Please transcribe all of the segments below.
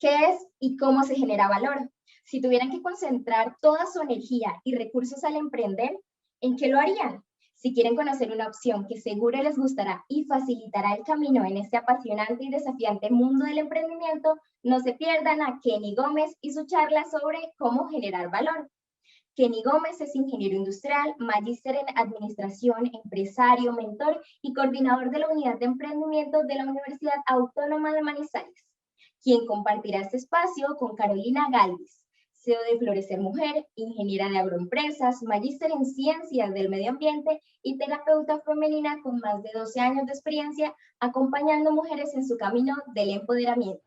¿Qué es y cómo se genera valor? Si tuvieran que concentrar toda su energía y recursos al emprender, ¿en qué lo harían? Si quieren conocer una opción que seguro les gustará y facilitará el camino en este apasionante y desafiante mundo del emprendimiento, no se pierdan a Kenny Gómez y su charla sobre cómo generar valor. Kenny Gómez es ingeniero industrial, magíster en administración, empresario, mentor y coordinador de la unidad de emprendimiento de la Universidad Autónoma de Manizales, quien compartirá este espacio con Carolina Galvis, CEO de Florecer Mujer, ingeniera de agroempresas, magíster en ciencias del medio ambiente y terapeuta femenina con más de 12 años de experiencia acompañando mujeres en su camino del empoderamiento.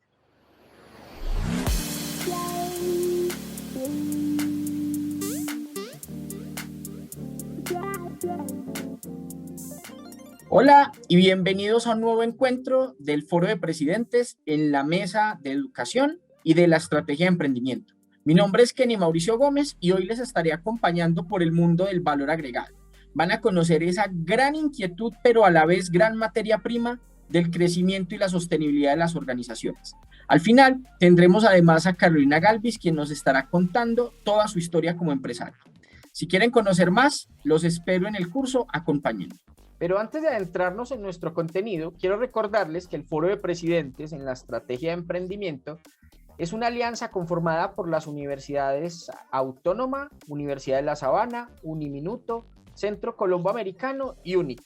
Hola y bienvenidos a un nuevo encuentro del Foro de Presidentes en la Mesa de Educación y de la Estrategia de Emprendimiento. Mi nombre es Kenny Mauricio Gómez y hoy les estaré acompañando por el mundo del valor agregado. Van a conocer esa gran inquietud, pero a la vez gran materia prima del crecimiento y la sostenibilidad de las organizaciones. Al final tendremos además a Carolina Galvis, quien nos estará contando toda su historia como empresaria. Si quieren conocer más, los espero en el curso. Acompáñenme. Pero antes de adentrarnos en nuestro contenido, quiero recordarles que el Foro de Presidentes en la Estrategia de Emprendimiento es una alianza conformada por las universidades Autónoma, Universidad de La Sabana, Uniminuto, Centro Colombo Americano y UNICA,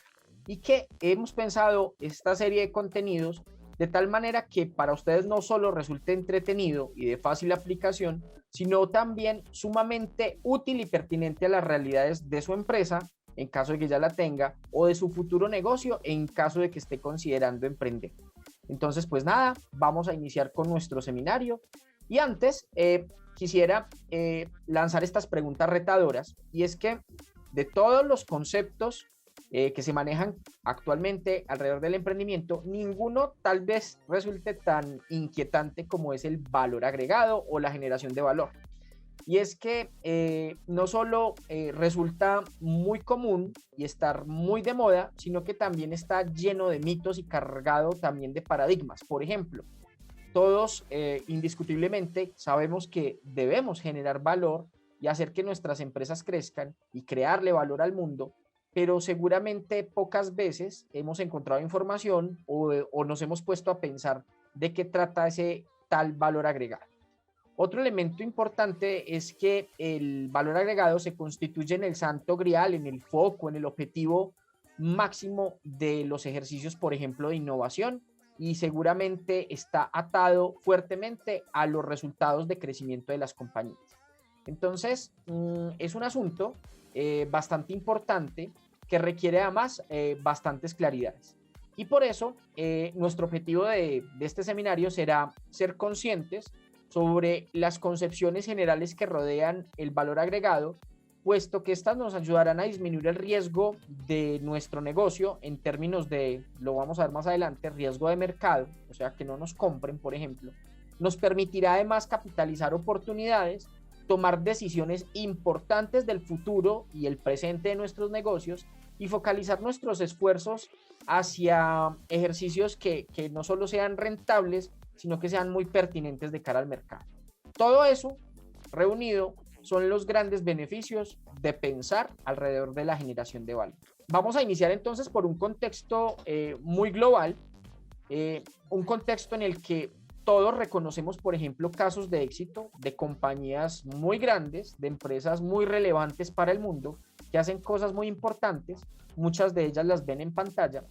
y que hemos pensado esta serie de contenidos de tal manera que para ustedes no solo resulte entretenido y de fácil aplicación, sino también sumamente útil y pertinente a las realidades de su empresa, en caso de que ya la tenga, o de su futuro negocio, en caso de que esté considerando emprender. Entonces, pues nada, vamos a iniciar con nuestro seminario. Y antes, quisiera lanzar estas preguntas retadoras, y es que de todos los conceptos que se manejan actualmente alrededor del emprendimiento, ninguno tal vez resulte tan inquietante como es el valor agregado o la generación de valor. Y es que no solo resulta muy común y estar muy de moda, sino que también está lleno de mitos y cargado también de paradigmas. Por ejemplo, todos indiscutiblemente sabemos que debemos generar valor y hacer que nuestras empresas crezcan y crearle valor al mundo, pero seguramente pocas veces hemos encontrado información o nos hemos puesto a pensar de qué trata ese tal valor agregado. Otro elemento importante es que el valor agregado se constituye en el santo grial, en el foco, en el objetivo máximo de los ejercicios, por ejemplo, de innovación, y seguramente está atado fuertemente a los resultados de crecimiento de las compañías. Entonces, es un asunto bastante importante que requiere además bastantes claridades. Y por eso, nuestro objetivo de este seminario será ser conscientes sobre las concepciones generales que rodean el valor agregado, puesto que estas nos ayudarán a disminuir el riesgo de nuestro negocio en términos de, lo vamos a ver más adelante, riesgo de mercado, o sea, que no nos compren, por ejemplo. Nos permitirá además capitalizar oportunidades, tomar decisiones importantes del futuro y el presente de nuestros negocios y focalizar nuestros esfuerzos hacia ejercicios que no solo sean rentables, sino que sean muy pertinentes de cara al mercado. Todo eso reunido son los grandes beneficios de pensar alrededor de la generación de valor. Vamos a iniciar entonces por un contexto muy global, un contexto en el que todos reconocemos, por ejemplo, casos de éxito de compañías muy grandes, de empresas muy relevantes para el mundo, que hacen cosas muy importantes, muchas de ellas las ven en pantalla.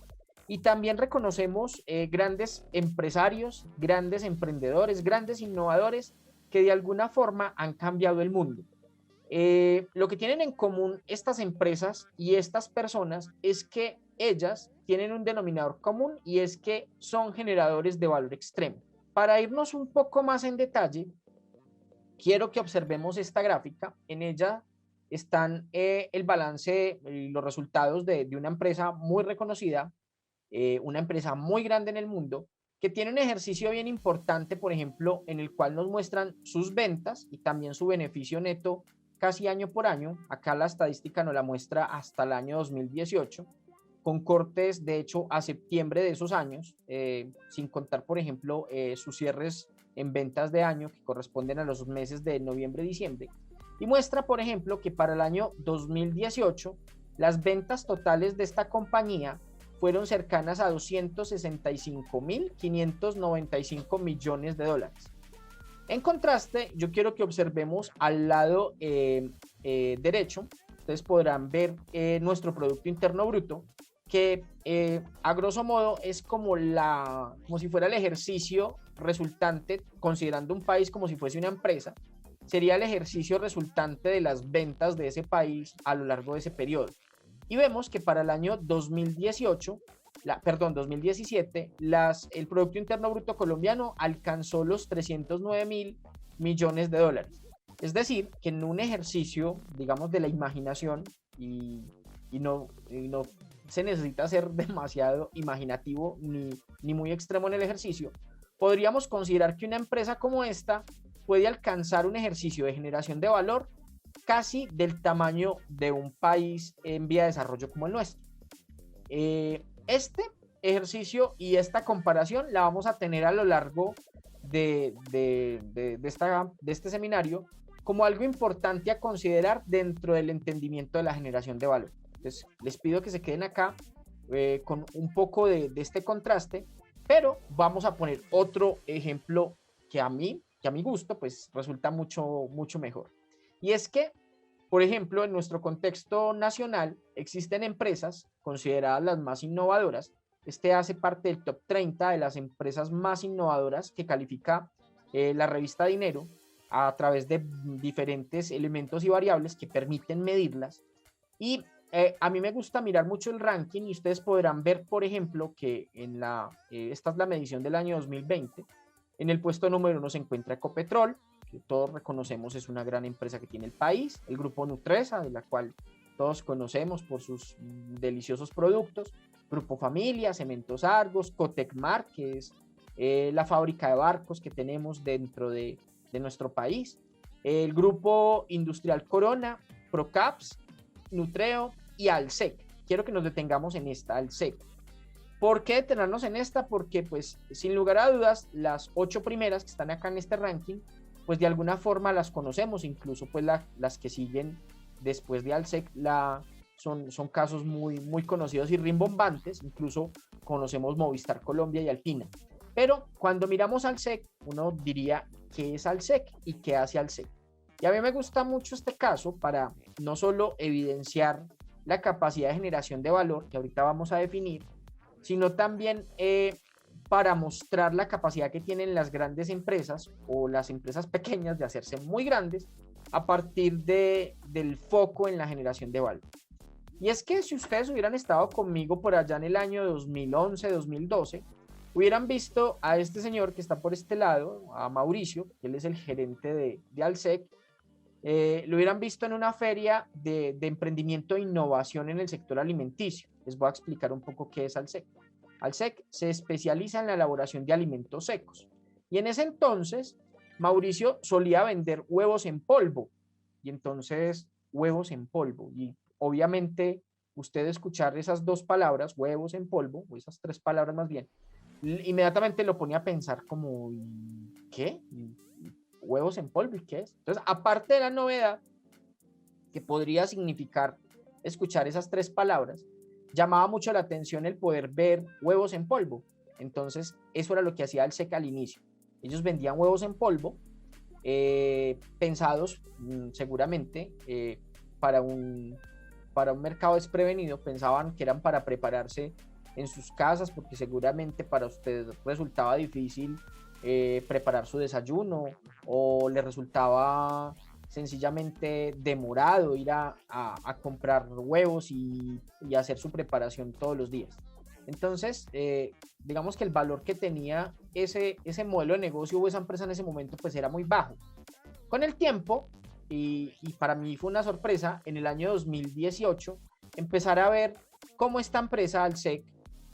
Y también reconocemos grandes empresarios, grandes emprendedores, grandes innovadores que de alguna forma han cambiado el mundo. Lo que tienen en común estas empresas y estas personas es que ellas tienen un denominador común y es que son generadores de valor extremo. Para irnos un poco más en detalle, quiero que observemos esta gráfica. En ella están el balance y los resultados de una empresa muy reconocida, una empresa muy grande en el mundo, que tiene un ejercicio bien importante, por ejemplo, en el cual nos muestran sus ventas y también su beneficio neto casi año por año. Acá la estadística nos la muestra hasta el año 2018. con cortes, de hecho, a septiembre de esos años, sin contar, por ejemplo, sus cierres en ventas de año que corresponden a los meses de noviembre y diciembre, y muestra, por ejemplo, que para el año 2018 las ventas totales de esta compañía fueron cercanas a 265.595 millones de dólares. En contraste, yo quiero que observemos al lado derecho. Ustedes podrán ver nuestro Producto Interno Bruto, que a grosso modo es como si fuera el ejercicio resultante, considerando un país como si fuese una empresa, sería el ejercicio resultante de las ventas de ese país a lo largo de ese periodo. Y vemos que para el año 2017, el Producto Interno Bruto colombiano alcanzó los 309.000 millones de dólares. Es decir, que en un ejercicio, digamos, de la imaginación, y no se necesita ser demasiado imaginativo ni muy extremo en el ejercicio, podríamos considerar que una empresa como esta puede alcanzar un ejercicio de generación de valor casi del tamaño de un país en vía de desarrollo como el nuestro. Este ejercicio y esta comparación la vamos a tener a lo largo de este seminario como algo importante a considerar dentro del entendimiento de la generación de valor. Entonces, les pido que se queden acá con un poco de este contraste, pero vamos a poner otro ejemplo que a mi gusto, pues resulta mucho mejor. Y es que, por ejemplo, en nuestro contexto nacional existen empresas consideradas las más innovadoras. Este hace parte del top 30 de las empresas más innovadoras que califica la revista Dinero a través de diferentes elementos y variables que permiten medirlas. Y a mí me gusta mirar mucho el ranking y ustedes podrán ver, por ejemplo, que esta es la medición del año 2020. En el puesto número 1 se encuentra Ecopetrol, que todos reconocemos es una gran empresa que tiene el país, el grupo Nutresa, de la cual todos conocemos por sus deliciosos productos, Grupo Familia, Cementos Argos, Cotecmar, que es la fábrica de barcos que tenemos dentro de nuestro país, el grupo industrial Corona, Procaps, Nutreo y Alsec. Quiero que nos detengamos en esta, Alsec. ¿Por qué detenernos en esta? Porque, pues, sin lugar a dudas, las 8 primeras que están acá en este ranking, pues de alguna forma las conocemos, incluso pues las que siguen después de Alsec son casos muy conocidos y rimbombantes, incluso conocemos Movistar Colombia y Alpina. Pero cuando miramos Alsec, uno diría, ¿qué es Alsec y qué hace Alsec? Y a mí me gusta mucho este caso para no solo evidenciar la capacidad de generación de valor, que ahorita vamos a definir, sino también para mostrar la capacidad que tienen las grandes empresas o las empresas pequeñas de hacerse muy grandes a partir del foco en la generación de valor. Y es que si ustedes hubieran estado conmigo por allá en el año 2011, 2012, hubieran visto a este señor que está por este lado, a Mauricio, que él es el gerente de Alsec, lo hubieran visto en una feria de emprendimiento e innovación en el sector alimenticio. Les voy a explicar un poco qué es Alsec. Alsec se especializa en la elaboración de alimentos secos. Y en ese entonces, Mauricio solía vender huevos en polvo. Y entonces, huevos en polvo. Y obviamente, usted escuchar esas dos palabras, huevos en polvo, o esas 3 palabras más bien, inmediatamente lo ponía a pensar como, ¿qué? ¿Huevos en polvo? ¿Y qué es? Entonces, aparte de la novedad que podría significar escuchar esas 3 palabras, llamaba mucho la atención el poder ver huevos en polvo. Entonces, eso era lo que hacía Alsec al inicio. Ellos vendían huevos en polvo, pensados seguramente para un mercado desprevenido. Pensaban que eran para prepararse en sus casas, porque seguramente para ustedes resultaba difícil preparar su desayuno, o le resultaba sencillamente demorado ir a comprar huevos y hacer su preparación todos los días. Entonces, digamos que el valor que tenía ese modelo de negocio o esa empresa en ese momento pues era muy bajo. Con el tiempo, y para mí fue una sorpresa, en el año 2018 empezar a ver cómo esta empresa Alsec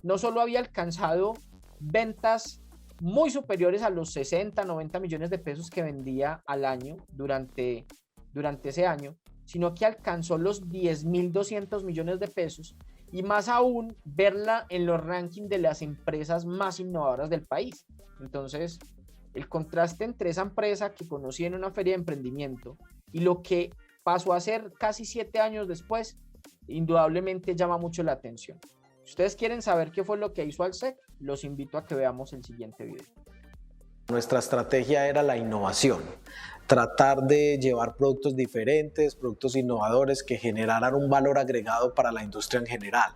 no solo había alcanzado ventas muy superiores a los 60, 90 millones de pesos que vendía al año durante ese año, sino que alcanzó los 10.200 millones de pesos y más aún verla en los rankings de las empresas más innovadoras del país. Entonces, el contraste entre esa empresa que conocí en una feria de emprendimiento y lo que pasó a ser casi 7 años después, indudablemente llama mucho la atención. Si ustedes quieren saber qué fue lo que hizo Alsec, los invito a que veamos el siguiente video. Nuestra estrategia era la innovación, tratar de llevar productos diferentes, productos innovadores que generaran un valor agregado para la industria en general.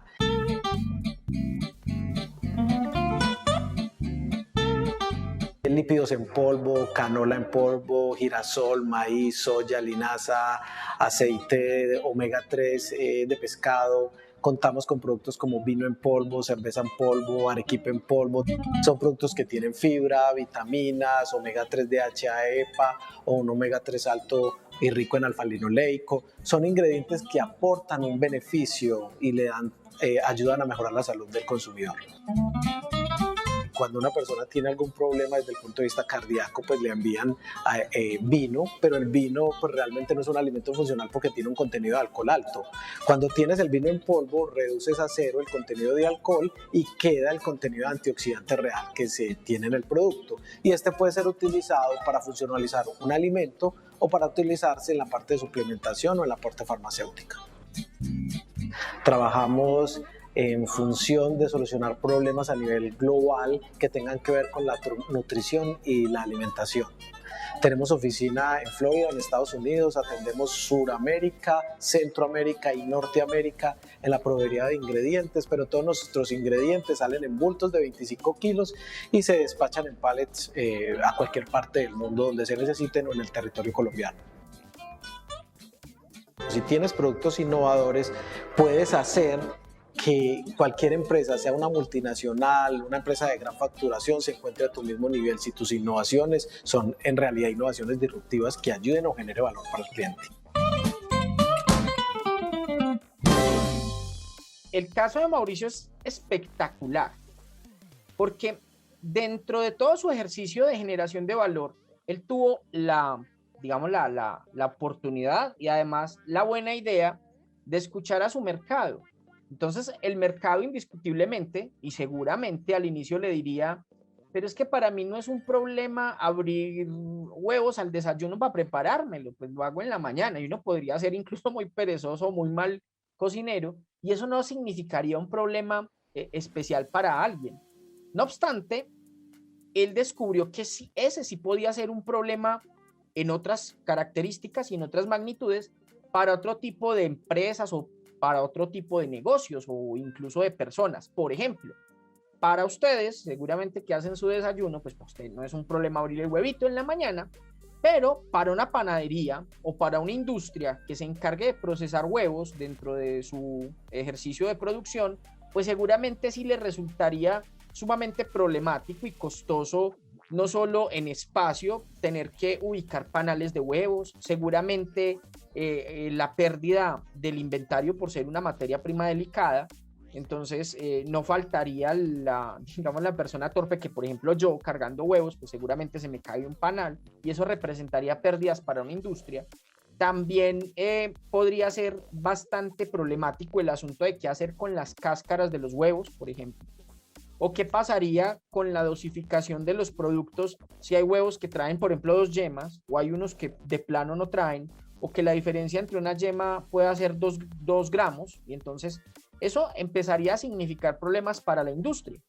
Lípidos en polvo, canola en polvo, girasol, maíz, soya, linaza, aceite omega 3 de pescado. Contamos con productos como vino en polvo, cerveza en polvo, arequipe en polvo. Son productos que tienen fibra, vitaminas, omega 3 DHA, EPA o un omega 3 alto y rico en alfa-linoleico. Son ingredientes que aportan un beneficio y ayudan a mejorar la salud del consumidor. Cuando una persona tiene algún problema desde el punto de vista cardíaco, pues le envían vino, pero el vino pues realmente no es un alimento funcional porque tiene un contenido de alcohol alto. Cuando tienes el vino en polvo, reduces a cero el contenido de alcohol y queda el contenido de antioxidante real que se tiene en el producto. Y este puede ser utilizado para funcionalizar un alimento o para utilizarse en la parte de suplementación o en la parte farmacéutica. Trabajamos en función de solucionar problemas a nivel global que tengan que ver con la nutrición y la alimentación. Tenemos oficina en Florida, en Estados Unidos, atendemos Suramérica, Centroamérica y Norteamérica en la proveeduría de ingredientes, pero todos nuestros ingredientes salen en bultos de 25 kilos y se despachan en pallets a cualquier parte del mundo donde se necesiten o en el territorio colombiano. Si tienes productos innovadores, puedes hacer que cualquier empresa, sea una multinacional, una empresa de gran facturación, se encuentre a tu mismo nivel si tus innovaciones son en realidad innovaciones disruptivas que ayuden o generen valor para el cliente. El caso de Mauricio es espectacular porque dentro de todo su ejercicio de generación de valor, él tuvo la oportunidad y además la buena idea de escuchar a su mercado. Entonces, el mercado indiscutiblemente y seguramente al inicio le diría, pero es que para mí no es un problema abrir huevos al desayuno para preparármelo, pues lo hago en la mañana y uno podría ser incluso muy perezoso o muy mal cocinero y eso no significaría un problema especial para alguien. No obstante, él descubrió que ese sí podía ser un problema en otras características y en otras magnitudes para otro tipo de empresas o para otro tipo de negocios o incluso de personas. Por ejemplo, para ustedes, seguramente que hacen su desayuno, pues para usted no es un problema abrir el huevito en la mañana, pero para una panadería o para una industria que se encargue de procesar huevos dentro de su ejercicio de producción, pues seguramente sí le resultaría sumamente problemático y costoso, no solo en espacio, tener que ubicar panales de huevos, seguramente la pérdida del inventario por ser una materia prima delicada. Entonces no faltaría la persona torpe que, por ejemplo, yo cargando huevos, pues seguramente se me cae un panal y eso representaría pérdidas para una industria. También podría ser bastante problemático el asunto de qué hacer con las cáscaras de los huevos, por ejemplo. ¿O qué pasaría con la dosificación de los productos si hay huevos que traen, por ejemplo, 2 yemas o hay unos que de plano no traen, o que la diferencia entre una yema pueda ser 2 gramos y entonces eso empezaría a significar problemas para la industria?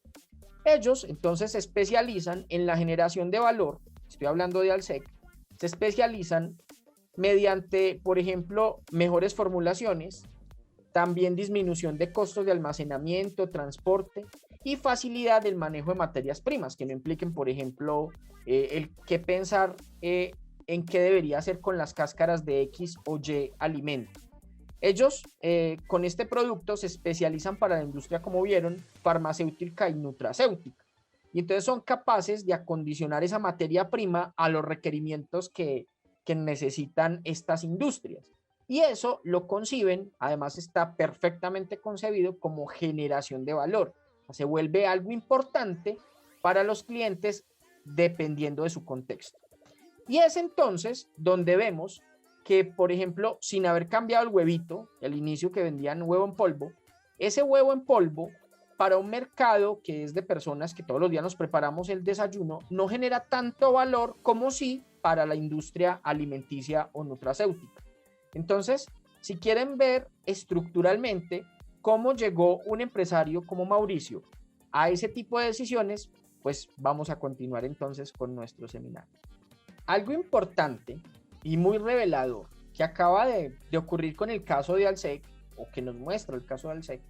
Ellos entonces se especializan en la generación de valor, estoy hablando de Alsec, se especializan mediante, por ejemplo, mejores formulaciones, también disminución de costos de almacenamiento, transporte y facilidad del manejo de materias primas que no impliquen, por ejemplo, el qué pensar en qué debería hacer con las cáscaras de X o Y alimento. Ellos con este producto se especializan para la industria, como vieron, farmacéutica y nutracéutica. Y entonces son capaces de acondicionar esa materia prima a los requerimientos que necesitan estas industrias. Y eso lo conciben, además está perfectamente concebido como generación de valor. Se vuelve algo importante para los clientes dependiendo de su contexto. Y es entonces donde vemos que, por ejemplo, sin haber cambiado el huevito, el inicio que vendían huevo en polvo, ese huevo en polvo para un mercado que es de personas que todos los días nos preparamos el desayuno, no genera tanto valor como sí para la industria alimenticia o nutracéutica. Entonces, si quieren ver estructuralmente cómo llegó un empresario como Mauricio a ese tipo de decisiones, pues vamos a continuar entonces con nuestro seminario. Algo importante y muy revelador que acaba de ocurrir con el caso de Alsek, o que nos muestra el caso de Alsek,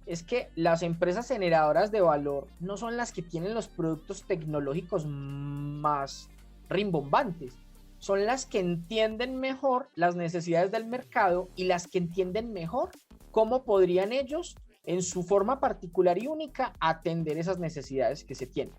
es que las empresas generadoras de valor no son las que tienen los productos tecnológicos más rimbombantes, son las que entienden mejor las necesidades del mercado y las que entienden mejor cómo podrían ellos, en su forma particular y única, atender esas necesidades que se tienen.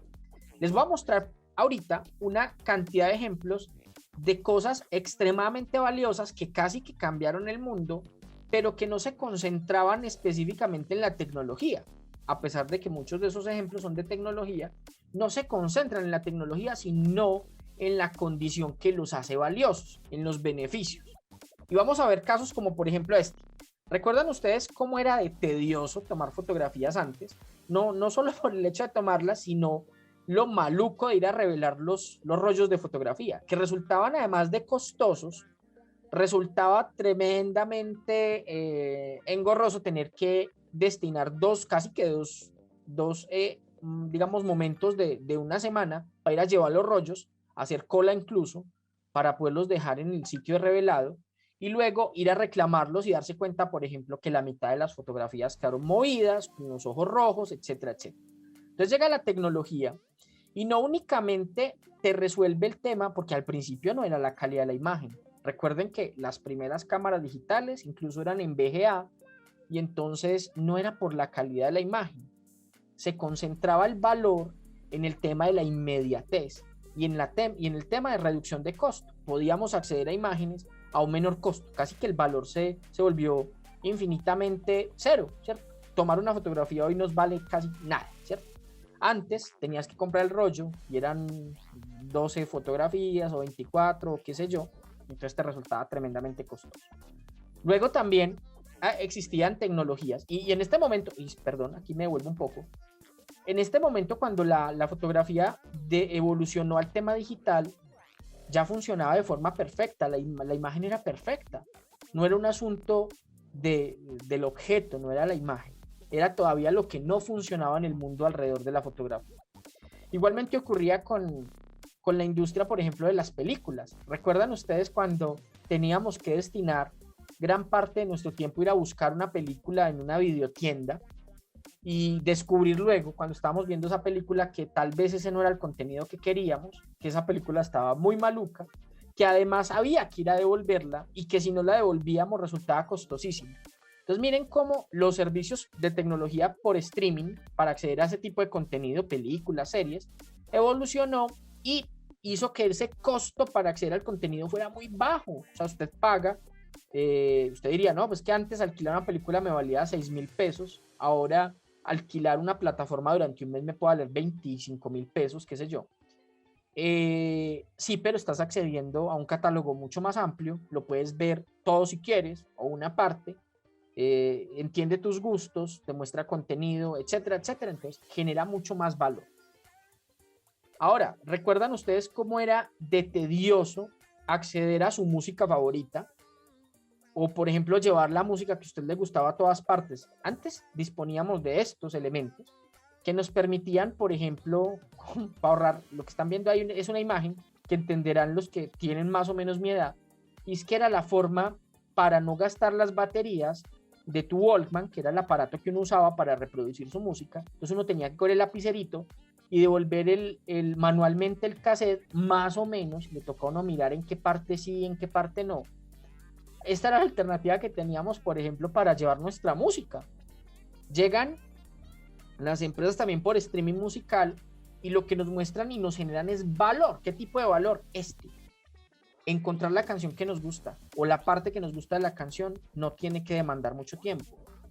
Les voy a mostrar ahorita una cantidad de ejemplos de cosas extremadamente valiosas que casi que cambiaron el mundo, pero que no se concentraban específicamente en la tecnología. A pesar de que muchos de esos ejemplos son de tecnología, no se concentran en la tecnología, sino en la condición que los hace valiosos, en los beneficios. Y vamos a ver casos como por ejemplo este. ¿Recuerdan ustedes cómo era de tedioso tomar fotografías antes? No solo por el hecho de tomarlas, sino lo maluco de ir a revelar los rollos de fotografía, que resultaban además de costosos, resultaba tremendamente engorroso tener que destinar casi que dos digamos, momentos de una semana para ir a llevar los rollos, hacer cola incluso, para poderlos dejar en el sitio de revelado, y luego ir a reclamarlos y darse cuenta, por ejemplo, que la mitad de las fotografías quedaron movidas, con los ojos rojos, etcétera, etcétera. Entonces llega la tecnología y no únicamente te resuelve el tema, porque al principio no era la calidad de la imagen. Recuerden que las primeras cámaras digitales incluso eran en VGA y entonces no era por la calidad de la imagen. Se concentraba el valor en el tema de la inmediatez y en el tema de reducción de costo. Podíamos acceder a imágenes a un menor costo, casi que el valor se volvió infinitamente cero, ¿cierto? Tomar una fotografía hoy nos vale casi nada, ¿cierto? Antes tenías que comprar el rollo y eran 12 fotografías o 24 o qué sé yo, entonces te resultaba tremendamente costoso. Luego también existían tecnologías y en este momento, perdón, aquí me devuelvo un poco, en este momento cuando la fotografía evolucionó al tema digital, ya funcionaba de forma perfecta, la imagen era perfecta, no era un asunto del objeto, no era la imagen, era todavía lo que no funcionaba en el mundo alrededor de la fotografía. Igualmente ocurría con la industria, por ejemplo, de las películas. ¿Recuerdan ustedes cuando teníamos que destinar gran parte de nuestro tiempo a ir a buscar una película en una videotienda y descubrir luego, cuando estábamos viendo esa película, que tal vez ese no era el contenido que queríamos, que esa película estaba muy maluca, que además había que ir a devolverla y que si no la devolvíamos resultaba costosísimo? Entonces miren cómo los servicios de tecnología por streaming para acceder a ese tipo de contenido, películas, series, evolucionó y hizo que ese costo para acceder al contenido fuera muy bajo. O sea, usted paga, usted diría, no, pues que antes alquilar una película me valía 6,000 pesos, ahora alquilar una plataforma durante un mes me puede valer 25,000 pesos, qué sé yo. Sí, pero estás accediendo a un catálogo mucho más amplio, lo puedes ver todo si quieres, o una parte, entiende tus gustos, te muestra contenido, etcétera, etcétera, entonces genera mucho más valor. Ahora, ¿recuerdan ustedes cómo era de tedioso acceder a su música favorita? O, por ejemplo, llevar la música que a usted le gustaba a todas partes. Antes disponíamos de estos elementos que nos permitían, por ejemplo, para ahorrar, lo que están viendo ahí es una imagen que entenderán los que tienen más o menos mi edad, y es que era la forma para no gastar las baterías de tu Walkman, que era el aparato que uno usaba para reproducir su música. Entonces uno tenía que coger el lapicerito y devolver manualmente el cassette, más o menos, le tocó a uno mirar en qué parte sí y en qué parte no. Esta era la alternativa que teníamos, por ejemplo, para llevar nuestra música. Llegan las empresas también por streaming musical y lo que nos muestran y nos generan es valor. ¿Qué tipo de valor? Encontrar la canción que nos gusta o la parte que nos gusta de la canción no tiene que demandar mucho tiempo.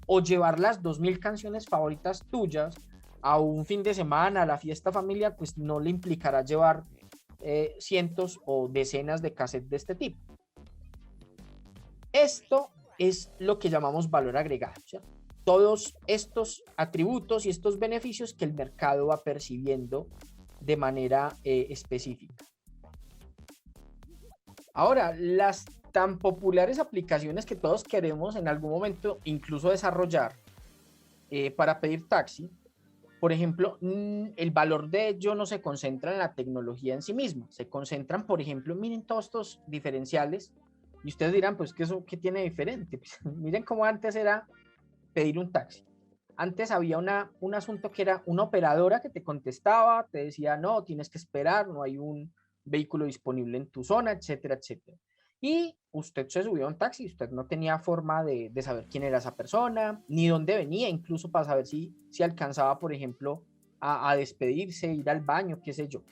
O llevar las 2,000 canciones favoritas tuyas a un fin de semana, a la fiesta familiar, pues no le implicará llevar cientos o decenas de cassettes de este tipo. Esto es lo que llamamos valor agregado, ¿cierto? todos estos atributos y estos beneficios que el mercado va percibiendo de manera específica. Ahora, las tan populares aplicaciones que todos queremos en algún momento incluso desarrollar para pedir taxi, por ejemplo, el valor de ello no se concentra en la tecnología en sí misma, se concentran, por ejemplo, miren todos estos diferenciales, y ustedes dirán, pues, ¿qué tiene diferente? Pues, miren cómo antes era pedir un taxi. Antes había un asunto que era una operadora que te contestaba, te decía, no, tienes que esperar, no hay un vehículo disponible en tu zona, etcétera, etcétera. Y usted se subió a un taxi, usted no tenía forma de saber quién era esa persona, ni dónde venía, incluso para saber si alcanzaba, por ejemplo, a despedirse, ir al baño, qué sé yo.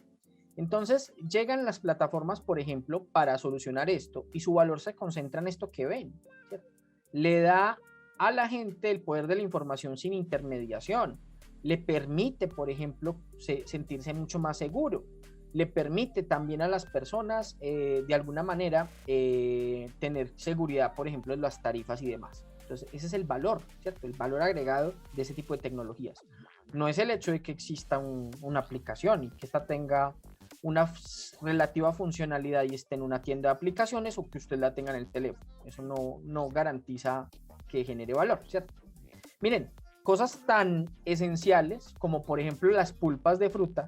Entonces llegan las plataformas, por ejemplo, para solucionar esto, y su valor se concentra en esto que ven, ¿cierto? Le da a la gente el poder de la información sin intermediación, le permite, por ejemplo, sentirse mucho más seguro, le permite también a las personas de alguna manera tener seguridad, por ejemplo, en las tarifas y demás. Entonces, ese es el valor, ¿cierto? El valor agregado de ese tipo de tecnologías. No es el hecho de que exista una aplicación y que esta tenga una relativa funcionalidad y esté en una tienda de aplicaciones o que usted la tenga en el teléfono. Eso no garantiza que genere valor, ¿cierto? Miren, cosas tan esenciales como por ejemplo las pulpas de fruta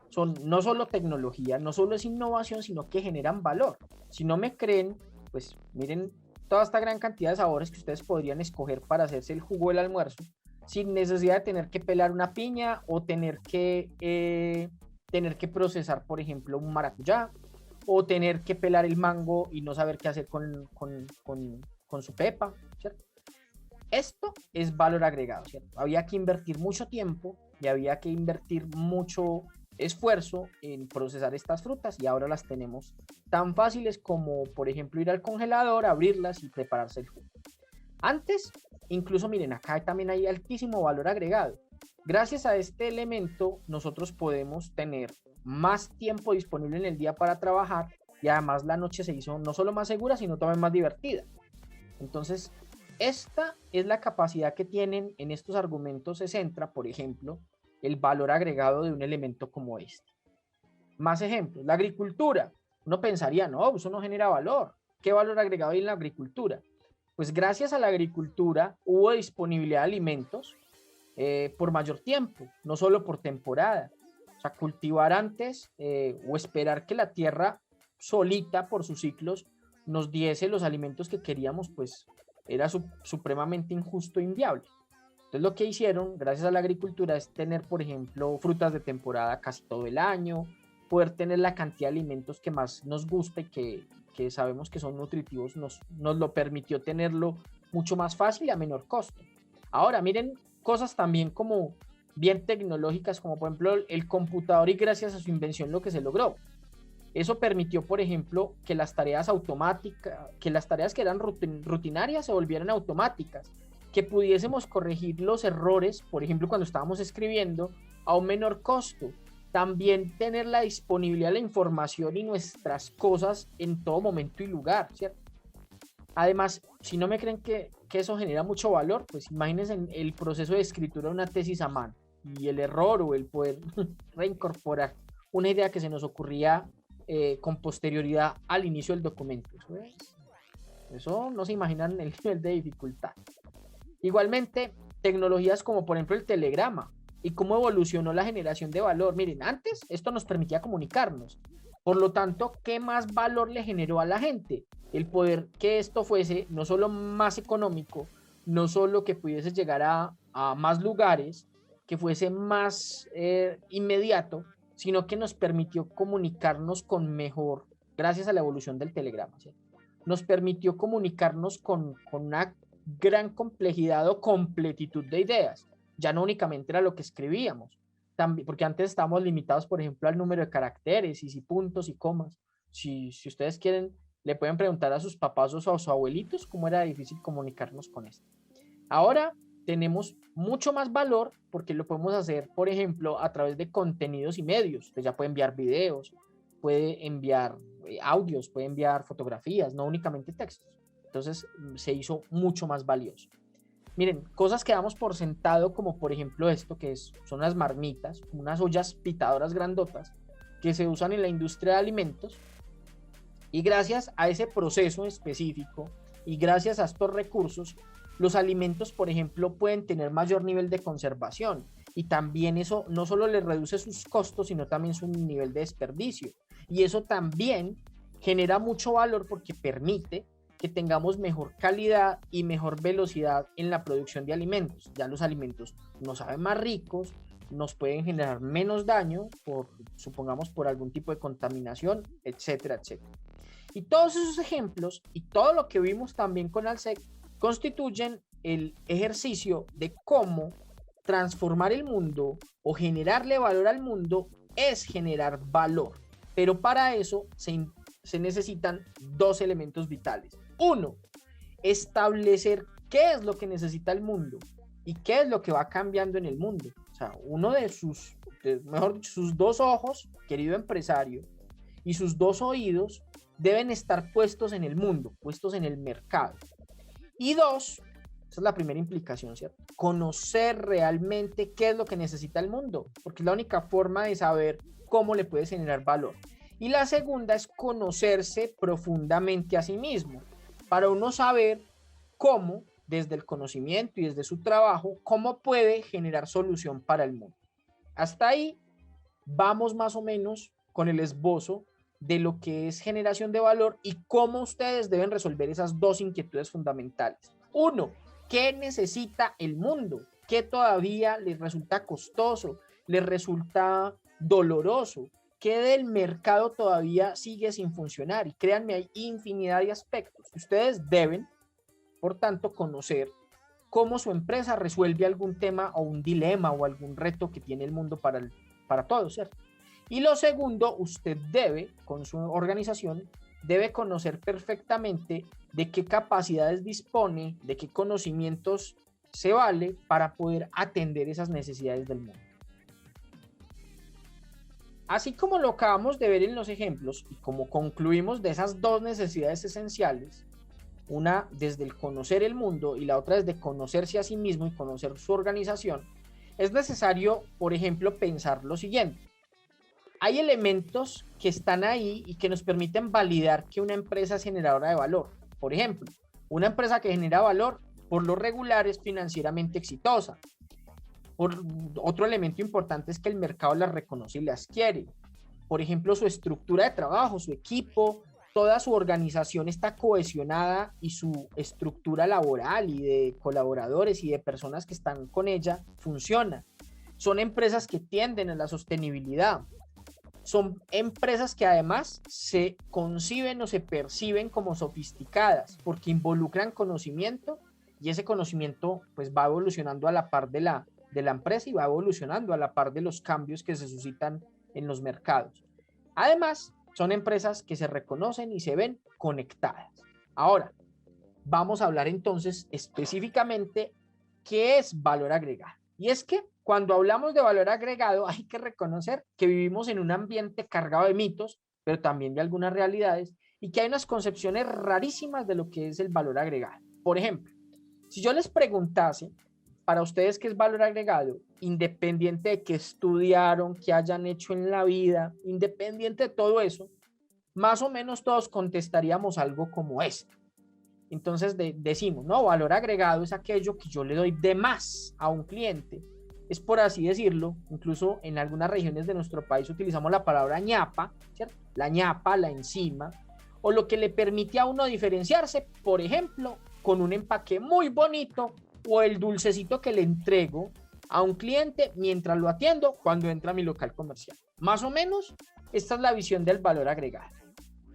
son no solo tecnología, no solo es innovación, sino que generan valor. Si no me creen, pues miren toda esta gran cantidad de sabores que ustedes podrían escoger para hacerse el jugo del almuerzo sin necesidad de tener que pelar una piña o tener que procesar, por ejemplo, un maracuyá o tener que pelar el mango y no saber qué hacer con su pepa, ¿cierto? Esto es valor agregado, ¿cierto? Había que invertir mucho tiempo y había que invertir mucho esfuerzo en procesar estas frutas y ahora las tenemos tan fáciles como, por ejemplo, ir al congelador, abrirlas y prepararse el jugo. Antes, incluso miren, acá también hay altísimo valor agregado. Gracias a este elemento, nosotros podemos tener más tiempo disponible en el día para trabajar y además la noche se hizo no solo más segura, sino también más divertida. Entonces, esta es la capacidad que tienen en estos argumentos, se centra, por ejemplo, el valor agregado de un elemento como este. Más ejemplos, la agricultura. Uno pensaría, no, eso no genera valor. ¿Qué valor agregado hay en la agricultura? Pues gracias a la agricultura hubo disponibilidad de alimentos por mayor tiempo, no solo por temporada. O sea, cultivar antes o esperar que la tierra solita por sus ciclos nos diese los alimentos que queríamos, pues era supremamente injusto e inviable. Entonces lo que hicieron, gracias a la agricultura, es tener, por ejemplo, frutas de temporada casi todo el año, poder tener la cantidad de alimentos que más nos guste, que sabemos que son nutritivos, nos lo permitió tenerlo mucho más fácil y a menor costo. Ahora, miren cosas también como bien tecnológicas, como por ejemplo el computador y gracias a su invención lo que se logró. Eso permitió, por ejemplo, que las tareas automáticas, que las tareas que eran rutinarias se volvieran automáticas, que pudiésemos corregir los errores, por ejemplo, cuando estábamos escribiendo, a un menor costo. También tener la disponibilidad de la información y nuestras cosas en todo momento y lugar, ¿cierto? Además, si no me creen que eso genera mucho valor, pues imagínense el proceso de escritura de una tesis a mano y el error o el poder reincorporar una idea que se nos ocurría con posterioridad al inicio del documento. Eso no se imaginan el nivel de dificultad. Igualmente, tecnologías como por ejemplo el telegrama y cómo evolucionó la generación de valor. Miren, antes esto nos permitía comunicarnos. Por lo tanto, ¿qué más valor le generó a la gente? El poder que esto fuese no solo más económico, no solo que pudiese llegar a más lugares, que fuese más inmediato, sino que nos permitió comunicarnos con mejor, gracias a la evolución del telegrama, ¿sí? Nos permitió comunicarnos con una gran complejidad o completitud de ideas. Ya no únicamente era lo que escribíamos, también, porque antes estábamos limitados, por ejemplo, al número de caracteres y si puntos y comas. Si ustedes quieren, le pueden preguntar a sus papás o a sus abuelitos cómo era difícil comunicarnos con esto. Ahora tenemos mucho más valor porque lo podemos hacer, por ejemplo, a través de contenidos y medios. Usted ya puede enviar videos, puede enviar audios, puede enviar fotografías, no únicamente textos. Entonces se hizo mucho más valioso. Miren, cosas que damos por sentado, como por ejemplo esto, son las marmitas, unas ollas pitadoras grandotas que se usan en la industria de alimentos, y gracias a ese proceso específico y gracias a estos recursos, los alimentos, por ejemplo, pueden tener mayor nivel de conservación, y también eso no solo les reduce sus costos, sino también su nivel de desperdicio, y eso también genera mucho valor porque permite que tengamos mejor calidad y mejor velocidad en la producción de alimentos. Ya los alimentos nos saben más ricos, nos pueden generar menos daño, supongamos por algún tipo de contaminación, etcétera, etcétera. Y todos esos ejemplos y todo lo que vimos también con Alsec constituyen el ejercicio de cómo transformar el mundo o generarle valor al mundo es generar valor. Pero para eso se necesitan dos elementos vitales. Uno, establecer qué es lo que necesita el mundo y qué es lo que va cambiando en el mundo. O sea, uno de sus dos ojos, querido empresario, y sus dos oídos deben estar puestos en el mundo, puestos en el mercado. Y dos, esa es la primera implicación, ¿cierto? Conocer realmente qué es lo que necesita el mundo, porque es la única forma de saber cómo le puedes generar valor. Y la segunda es conocerse profundamente a sí mismo, para uno saber cómo, desde el conocimiento y desde su trabajo, cómo puede generar solución para el mundo. Hasta ahí vamos más o menos con el esbozo de lo que es generación de valor y cómo ustedes deben resolver esas dos inquietudes fundamentales. Uno, ¿qué necesita el mundo? ¿Qué todavía les resulta costoso? ¿Les resulta doloroso? ¿Qué del mercado todavía sigue sin funcionar? Y créanme, hay infinidad de aspectos. Ustedes deben, por tanto, conocer cómo su empresa resuelve algún tema o un dilema o algún reto que tiene el mundo para todos, ¿cierto? Y lo segundo, usted debe, con su organización, debe conocer perfectamente de qué capacidades dispone, de qué conocimientos se vale para poder atender esas necesidades del mundo. Así como lo acabamos de ver en los ejemplos y como concluimos de esas dos necesidades esenciales, una desde el conocer el mundo y la otra desde conocerse a sí mismo y conocer su organización, es necesario, por ejemplo, pensar lo siguiente. Hay elementos que están ahí y que nos permiten validar que una empresa es generadora de valor. Por ejemplo, una empresa que genera valor por lo regular es financieramente exitosa. Otro elemento importante es que el mercado las reconoce y las quiere. Por ejemplo, su estructura de trabajo, su equipo, toda su organización está cohesionada y su estructura laboral y de colaboradores y de personas que están con ella funciona. Son empresas que tienden a la sostenibilidad. Son empresas que además se conciben o se perciben como sofisticadas porque involucran conocimiento y ese conocimiento pues va evolucionando a la par de la empresa y va evolucionando a la par de los cambios que se suscitan en los mercados. Además, son empresas que se reconocen y se ven conectadas. Ahora, vamos a hablar entonces específicamente qué es valor agregado. Y es que cuando hablamos de valor agregado hay que reconocer que vivimos en un ambiente cargado de mitos, pero también de algunas realidades y que hay unas concepciones rarísimas de lo que es el valor agregado. Por ejemplo, si yo les preguntase para ustedes qué es valor agregado, independiente de qué estudiaron, qué hayan hecho en la vida, independiente de todo eso, más o menos todos contestaríamos algo como esto. Entonces decimos, no, valor agregado es aquello que yo le doy de más a un cliente. Es por así decirlo, incluso en algunas regiones de nuestro país utilizamos la palabra ñapa, ¿cierto? La ñapa, la enzima, o lo que le permite a uno diferenciarse, por ejemplo, con un empaque muy bonito o el dulcecito que le entrego a un cliente mientras lo atiendo cuando entra a mi local comercial. Más o menos, esta es la visión del valor agregado.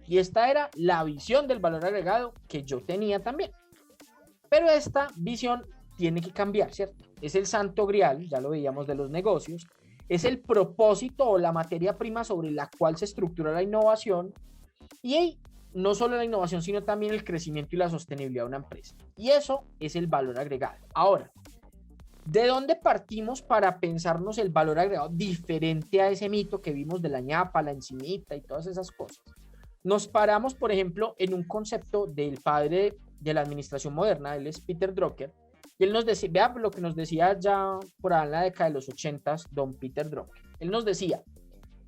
Y esta era la visión del valor agregado que yo tenía también. Pero esta visión tiene que cambiar, ¿cierto? Es el santo grial, ya lo veíamos de los negocios, es el propósito o la materia prima sobre la cual se estructura la innovación y no solo la innovación, sino también el crecimiento y la sostenibilidad de una empresa. Y eso es el valor agregado. Ahora, ¿de dónde partimos para pensarnos el valor agregado diferente a ese mito que vimos de la ñapa, la encimita y todas esas cosas? Nos paramos, por ejemplo, en un concepto del padre de la administración moderna, él es Peter Drucker, Y él nos decía, vea lo que nos decía ya por ahí en la década de los 80s, don Peter Drucker. Él nos decía,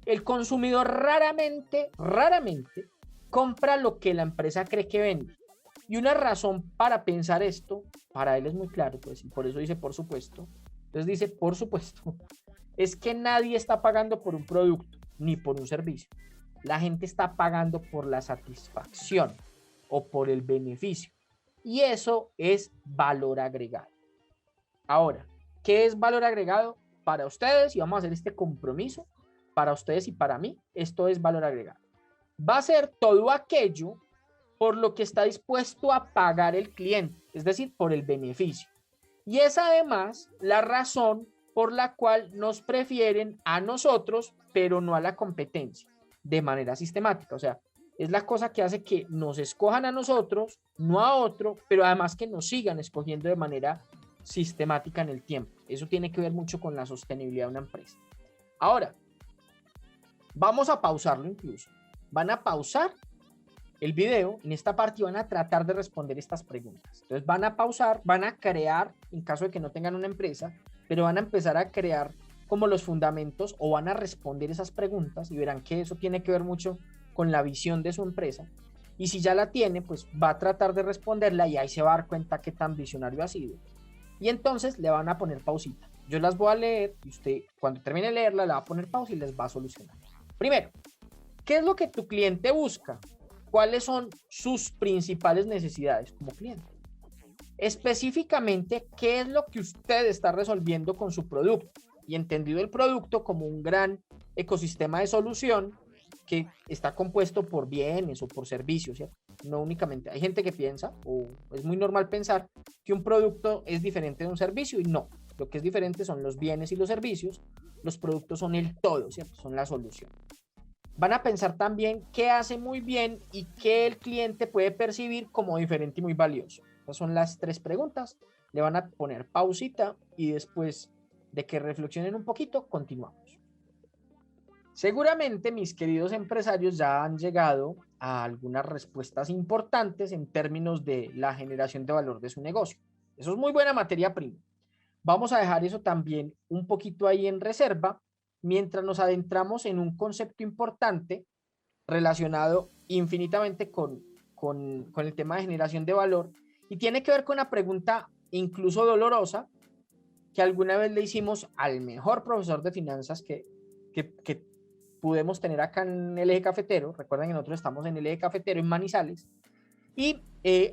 el consumidor raramente compra lo que la empresa cree que vende. Y una razón para pensar esto, para él es muy claro, pues, y por eso dice por supuesto. Entonces dice por supuesto, es que nadie está pagando por un producto ni por un servicio. La gente está pagando por la satisfacción o por el beneficio. Y eso es valor agregado. Ahora, ¿qué es valor agregado para ustedes? Y vamos a hacer este compromiso para ustedes y para mí. Esto es valor agregado. Va a ser todo aquello por lo que está dispuesto a pagar el cliente, es decir, por el beneficio. Y es además la razón por la cual nos prefieren a nosotros, pero no a la competencia, de manera sistemática. O sea, es la cosa que hace que nos escojan a nosotros, no a otro, pero además que nos sigan escogiendo de manera sistemática en el tiempo. Eso tiene que ver mucho con la sostenibilidad de una empresa. Ahora, vamos a pausarlo incluso. Van a pausar el video en esta parte y van a tratar de responder estas preguntas. Entonces van a pausar, van a crear, en caso de que no tengan una empresa, pero van a empezar a crear como los fundamentos o van a responder esas preguntas y verán que eso tiene que ver mucho con la visión de su empresa. Y si ya la tiene, pues va a tratar de responderla y ahí se va a dar cuenta qué tan visionario ha sido. Y entonces le van a poner pausita. Yo las voy a leer y usted cuando termine de leerla le va a poner pausa y les va a solucionar. Primero, ¿qué es lo que tu cliente busca? ¿Cuáles son sus principales necesidades como cliente? Específicamente, ¿qué es lo que usted está resolviendo con su producto? Y entendido el producto como un gran ecosistema de solución que está compuesto por bienes o por servicios, ¿cierto? No únicamente. Hay gente que piensa, o es muy normal pensar, que un producto es diferente de un servicio y no. Lo que es diferente son los bienes y los servicios. Los productos son el todo, ¿cierto? Son la solución. Van a pensar también qué hace muy bien y qué el cliente puede percibir como diferente y muy valioso. Esas son las 3 preguntas. Le van a poner pausita y después de que reflexionen un poquito, continuamos. Seguramente mis queridos empresarios ya han llegado a algunas respuestas importantes en términos de la generación de valor de su negocio. Eso es muy buena materia prima. Vamos a dejar eso también un poquito ahí en reserva mientras nos adentramos en un concepto importante relacionado infinitamente con el tema de generación de valor y tiene que ver con una pregunta incluso dolorosa que alguna vez le hicimos al mejor profesor de finanzas que pudimos tener acá en el Eje Cafetero. Recuerden que nosotros estamos en el Eje Cafetero en Manizales y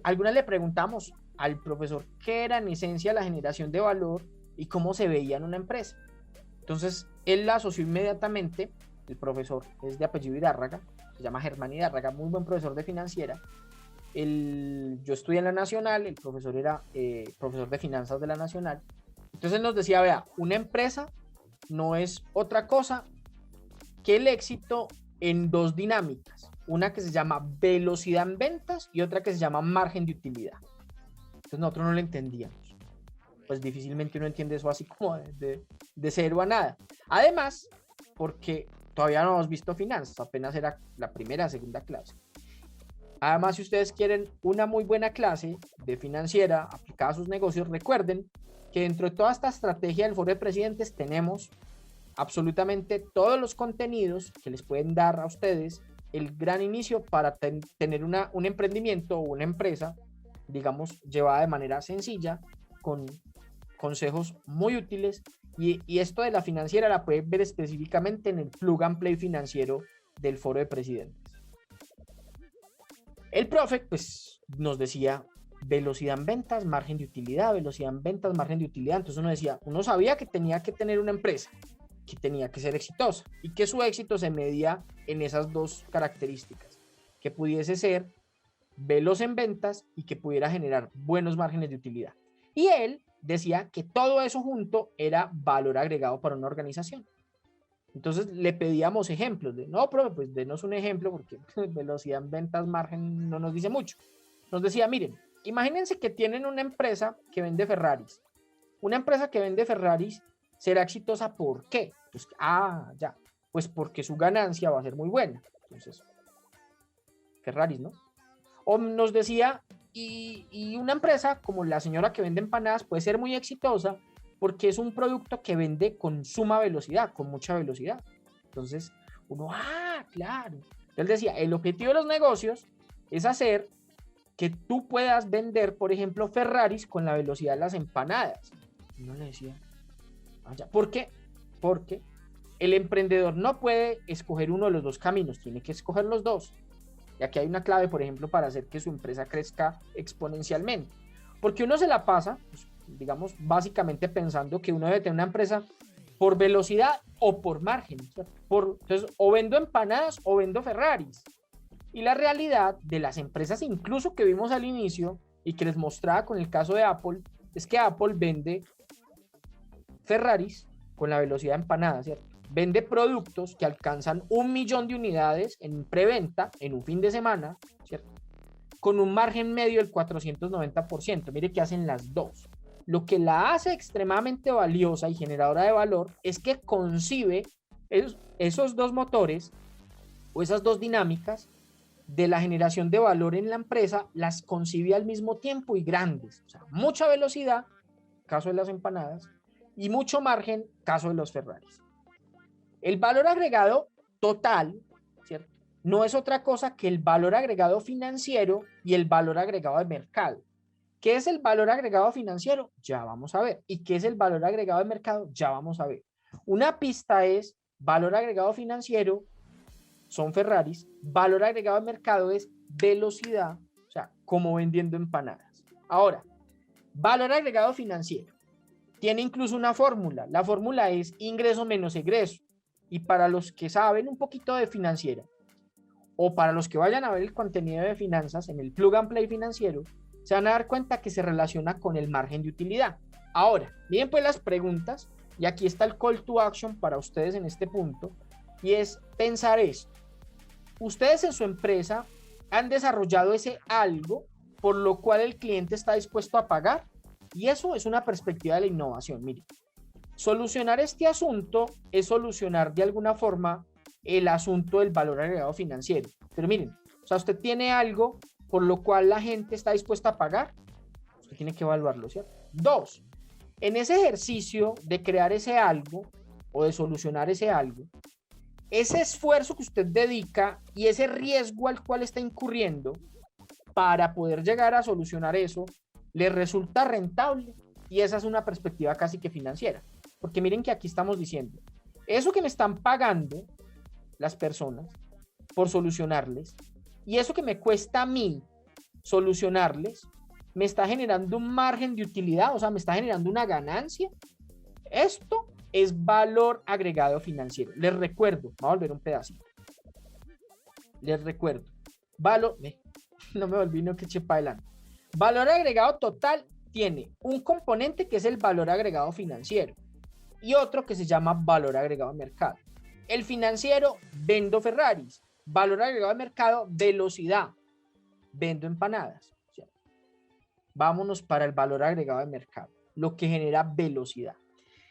algunas le preguntamos al profesor qué era en esencia la generación de valor y cómo se veía en una empresa. Entonces él la asoció inmediatamente. El profesor es de apellido Hidárraga, se llama Germán Hidárraga, muy buen profesor de financiera. Yo estudié en la Nacional, el profesor era profesor de finanzas de la Nacional. Entonces él nos decía, vea, una empresa no es otra cosa que el éxito en 2 dinámicas, una que se llama velocidad en ventas y otra que se llama margen de utilidad. Entonces nosotros no lo entendíamos. Pues difícilmente uno entiende eso así como de cero a nada. Además, porque todavía no hemos visto finanzas, apenas era la primera, segunda clase. Además, si ustedes quieren una muy buena clase de financiera aplicada a sus negocios, recuerden que dentro de toda esta estrategia del Foro de Presidentes tenemos absolutamente todos los contenidos que les pueden dar a ustedes el gran inicio para tener un emprendimiento o una empresa, digamos, llevada de manera sencilla, con consejos muy útiles. Y esto de la financiera la pueden ver específicamente en el Plug and Play financiero del Foro de Presidentes. El profe, pues, nos decía velocidad en ventas, margen de utilidad, velocidad en ventas, margen de utilidad. Entonces uno sabía que tenía que tener una empresa, que tenía que ser exitosa y que su éxito se medía en esas 2 características, que pudiese ser veloz en ventas y que pudiera generar buenos márgenes de utilidad. Y él decía que todo eso junto era valor agregado para una organización. Entonces le pedíamos ejemplos de, no, profe, pues denos un ejemplo porque velocidad en ventas, margen no nos dice mucho. Nos decía, miren, imagínense que tienen una empresa que vende Ferraris. Una empresa que vende Ferraris será exitosa, ¿por qué? Pues, pues porque su ganancia va a ser muy buena. Entonces, Ferraris, ¿no? O nos decía, Y una empresa como la señora que vende empanadas puede ser muy exitosa porque es un producto que vende con suma velocidad, con mucha velocidad. Entonces, claro. Él decía, el objetivo de los negocios es hacer que tú puedas vender, por ejemplo, Ferraris con la velocidad de las empanadas. Y uno le decía, ¿por qué? Porque el emprendedor no puede escoger uno de los dos caminos, tiene que escoger los dos. Y aquí hay una clave, por ejemplo, para hacer que su empresa crezca exponencialmente. Porque uno se la pasa, pues, digamos, básicamente pensando que uno debe tener una empresa por velocidad o por margen. Entonces, o vendo empanadas o vendo Ferraris. Y la realidad de las empresas, incluso que vimos al inicio y que les mostraba con el caso de Apple, es que Apple vende Ferraris con la velocidad de empanadas, ¿cierto? Vende productos que alcanzan 1 millón de unidades en preventa en un fin de semana, ¿cierto? Con un margen medio del 490%. Mire que hacen las dos. Lo que la hace extremadamente valiosa y generadora de valor es que concibe esos dos motores o esas dos dinámicas de la generación de valor en la empresa, las concibe al mismo tiempo y grandes. O sea, mucha velocidad, caso de las empanadas, y mucho margen, caso de los Ferraris. El valor agregado total, ¿cierto? No es otra cosa que el valor agregado financiero y el valor agregado de mercado. ¿Qué es el valor agregado financiero? Ya vamos a ver. ¿Y qué es el valor agregado de mercado? Ya vamos a ver. Una pista es valor agregado financiero, son Ferraris, valor agregado de mercado es velocidad, o sea, como vendiendo empanadas. Ahora, valor agregado financiero. Tiene incluso una fórmula. La fórmula es ingreso menos egreso. Y para los que saben un poquito de financiera, o para los que vayan a ver el contenido de finanzas en el Plug and Play financiero, se van a dar cuenta que se relaciona con el margen de utilidad. Ahora, miren pues las preguntas, y aquí está el call to action para ustedes en este punto, y es pensar esto. Ustedes en su empresa han desarrollado ese algo por lo cual el cliente está dispuesto a pagar, y eso es una perspectiva de la innovación. Miren, solucionar este asunto es solucionar de alguna forma el asunto del valor agregado financiero. Pero miren, o sea, usted tiene algo por lo cual la gente está dispuesta a pagar, usted tiene que evaluarlo, ¿cierto? 2, en ese ejercicio de crear ese algo o de solucionar ese algo, ese esfuerzo que usted dedica y ese riesgo al cual está incurriendo para poder llegar a solucionar eso, le resulta rentable. Y esa es una perspectiva casi que financiera. Porque miren que aquí estamos diciendo, eso que me están pagando las personas por solucionarles y eso que me cuesta a mí solucionarles, me está generando un margen de utilidad, o sea, me está generando una ganancia. Esto es valor agregado financiero. Les recuerdo, vamos a volver un pedacito. Les recuerdo, no me volví, no que eché para adelante. Valor agregado total tiene un componente que es el valor agregado financiero y otro que se llama valor agregado de mercado. El financiero, vendo Ferraris. Valor agregado de mercado, velocidad. Vendo empanadas. Vámonos para el valor agregado de mercado, lo que genera velocidad.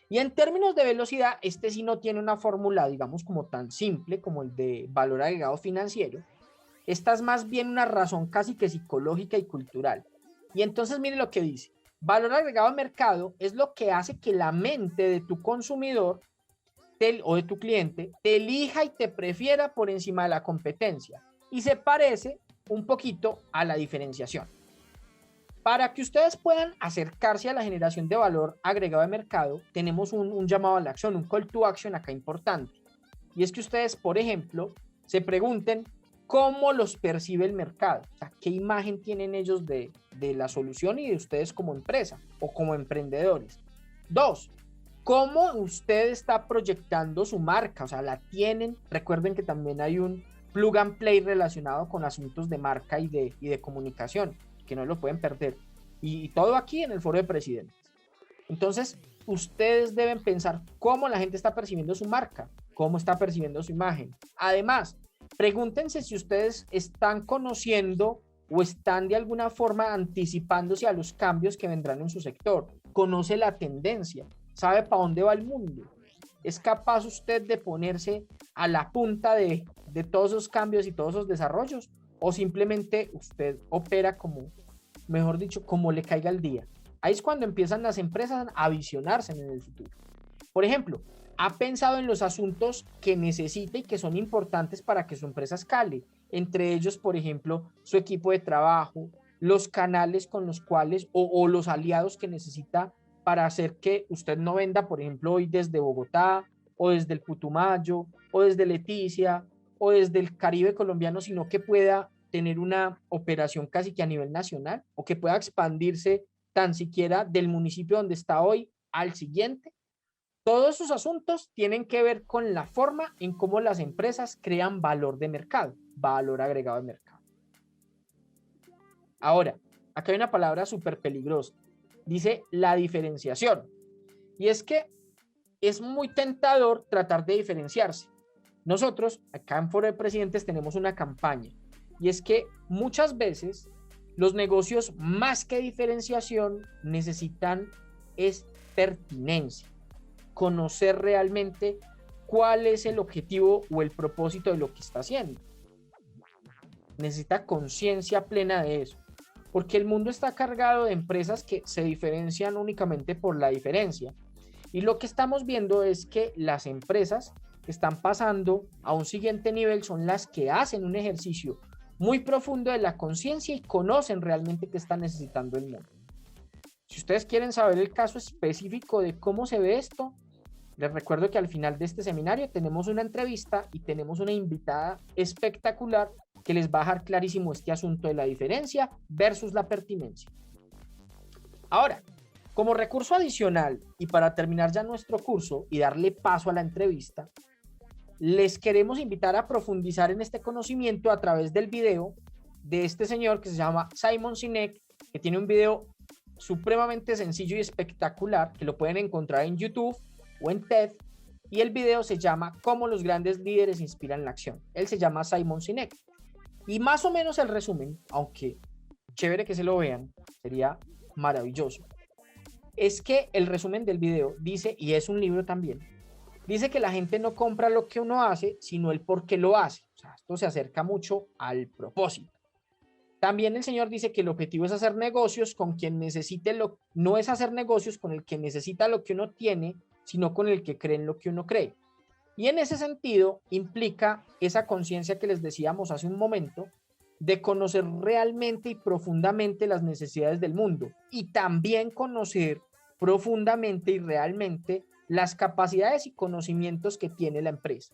Y en términos de velocidad, este sí no tiene una fórmula, digamos, como tan simple como el de valor agregado financiero. Esta es más bien una razón casi que psicológica y cultural. Y entonces mire lo que dice. Valor agregado de mercado es lo que hace que la mente de tu consumidor o de tu cliente te elija y te prefiera por encima de la competencia. Y se parece un poquito a la diferenciación. Para que ustedes puedan acercarse a la generación de valor agregado de mercado, tenemos un llamado a la acción, un call to action acá importante. Y es que ustedes, por ejemplo, se pregunten cómo los percibe el mercado. O sea, qué imagen tienen ellos de la solución y de ustedes como empresa o como emprendedores. 2, cómo usted está proyectando su marca. O sea, la tienen. Recuerden que también hay un plug and play relacionado con asuntos de marca y de comunicación, que no lo pueden perder. Y todo aquí en el Foro de Presidentes. Entonces, ustedes deben pensar cómo la gente está percibiendo su marca, cómo está percibiendo su imagen. Además, pregúntense si ustedes están conociendo o están de alguna forma anticipándose a los cambios que vendrán en su sector. Conoce la tendencia, sabe para dónde va el mundo. ¿Es capaz usted de ponerse a la punta de todos esos cambios y todos esos desarrollos? ¿O simplemente usted opera como mejor dicho, como le caiga el día. Ahí es cuando empiezan las empresas a visionarse en el futuro. Por ejemplo, ha pensado en los asuntos que necesita y que son importantes para que su empresa escale. Entre ellos, por ejemplo, su equipo de trabajo, los canales con los cuales o los aliados que necesita para hacer que usted no venda, por ejemplo, hoy desde Bogotá o desde el Putumayo o desde Leticia o desde el Caribe colombiano, sino que pueda tener una operación casi que a nivel nacional o que pueda expandirse tan siquiera del municipio donde está hoy al siguiente. Todos esos asuntos tienen que ver con la forma en cómo las empresas crean valor de mercado, valor agregado de mercado. Ahora, acá hay una palabra súper peligrosa. Dice la diferenciación. Y es que es muy tentador tratar de diferenciarse. Nosotros, acá en Foro de Presidentes, tenemos una campaña. Y es que muchas veces los negocios, más que diferenciación, necesitan es pertinencia. Conocer realmente cuál es el objetivo o el propósito de lo que está haciendo. Necesita conciencia plena de eso, porque el mundo está cargado de empresas que se diferencian únicamente por la diferencia. Y lo que estamos viendo es que las empresas que están pasando a un siguiente nivel son las que hacen un ejercicio muy profundo de la conciencia y conocen realmente qué está necesitando el mundo. Si ustedes quieren saber el caso específico de cómo se ve esto, les recuerdo que al final de este seminario tenemos una entrevista y tenemos una invitada espectacular que les va a dejar clarísimo este asunto de la diferencia versus la pertinencia. Ahora, como recurso adicional y para terminar ya nuestro curso y darle paso a la entrevista, les queremos invitar a profundizar en este conocimiento a través del video de este señor que se llama Simon Sinek, que tiene un video supremamente sencillo y espectacular que lo pueden encontrar en YouTube o en TED, y el video se llama Cómo los grandes líderes inspiran la acción. Él se llama Simon Sinek. Y más o menos el resumen, aunque chévere que se lo vean, sería maravilloso, es que el resumen del video dice, y es un libro también, dice que la gente no compra lo que uno hace, sino el por qué lo hace. O sea, esto se acerca mucho al propósito. También el señor dice que el objetivo es hacer negocios con quien necesite no es hacer negocios con el que necesita lo que uno tiene, sino con el que cree en lo que uno cree. Y en ese sentido implica esa conciencia que les decíamos hace un momento, de conocer realmente y profundamente las necesidades del mundo y también conocer profundamente y realmente las capacidades y conocimientos que tiene la empresa.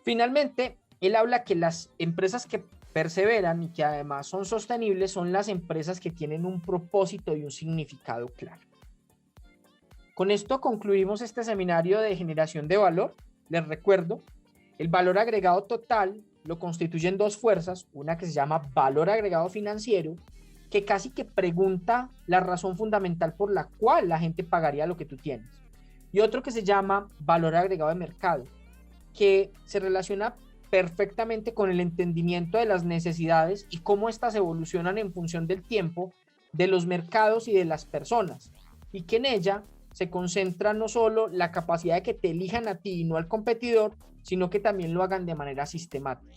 Finalmente, él habla que las empresas que perseveran y que además son sostenibles son las empresas que tienen un propósito y un significado claro. Con esto concluimos este seminario de generación de valor. Les recuerdo, el valor agregado total lo constituyen dos fuerzas, una que se llama valor agregado financiero, que casi que pregunta la razón fundamental por la cual la gente pagaría lo que tú tienes, y otro que se llama valor agregado de mercado, que se relaciona perfectamente con el entendimiento de las necesidades y cómo éstas evolucionan en función del tiempo, de los mercados y de las personas, y que en ella se concentra no solo la capacidad de que te elijan a ti y no al competidor, sino que también lo hagan de manera sistemática.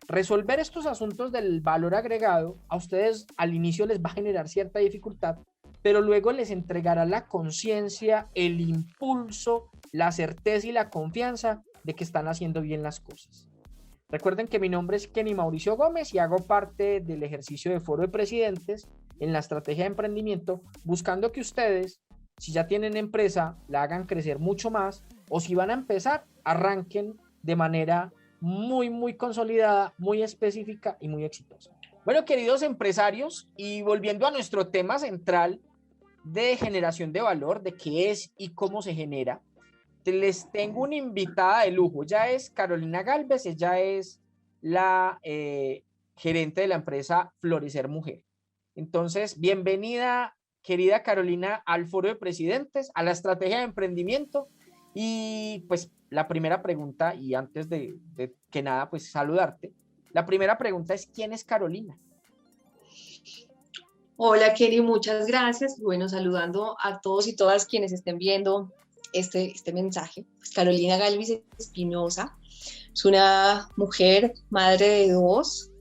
Resolver estos asuntos del valor agregado a ustedes al inicio les va a generar cierta dificultad, pero luego les entregará la conciencia, el impulso, la certeza y la confianza de que están haciendo bien las cosas. Recuerden que mi nombre es Kenny Mauricio Gómez y hago parte del ejercicio de Foro de Presidentes en la estrategia de emprendimiento, buscando que ustedes, si ya tienen empresa, la hagan crecer mucho más, o si van a empezar, arranquen de manera muy consolidada, muy específica y muy exitosa. Bueno, queridos empresarios, y volviendo a nuestro tema central de generación de valor, de qué es y cómo se genera, les tengo una invitada de lujo. Ya es Carolina Gálvez, ella es la gerente de la empresa Florecer Mujer. Entonces, bienvenida, querida Carolina, al Foro de Presidentes, a la estrategia de emprendimiento. Y pues la primera pregunta, y antes de que nada, pues saludarte. La primera pregunta es, ¿quién es Carolina? Hola, Kenny, muchas gracias. Bueno, saludando a todos y todas quienes estén viendo este mensaje. Pues Carolina Gálvez Espinosa es una mujer, madre de dos,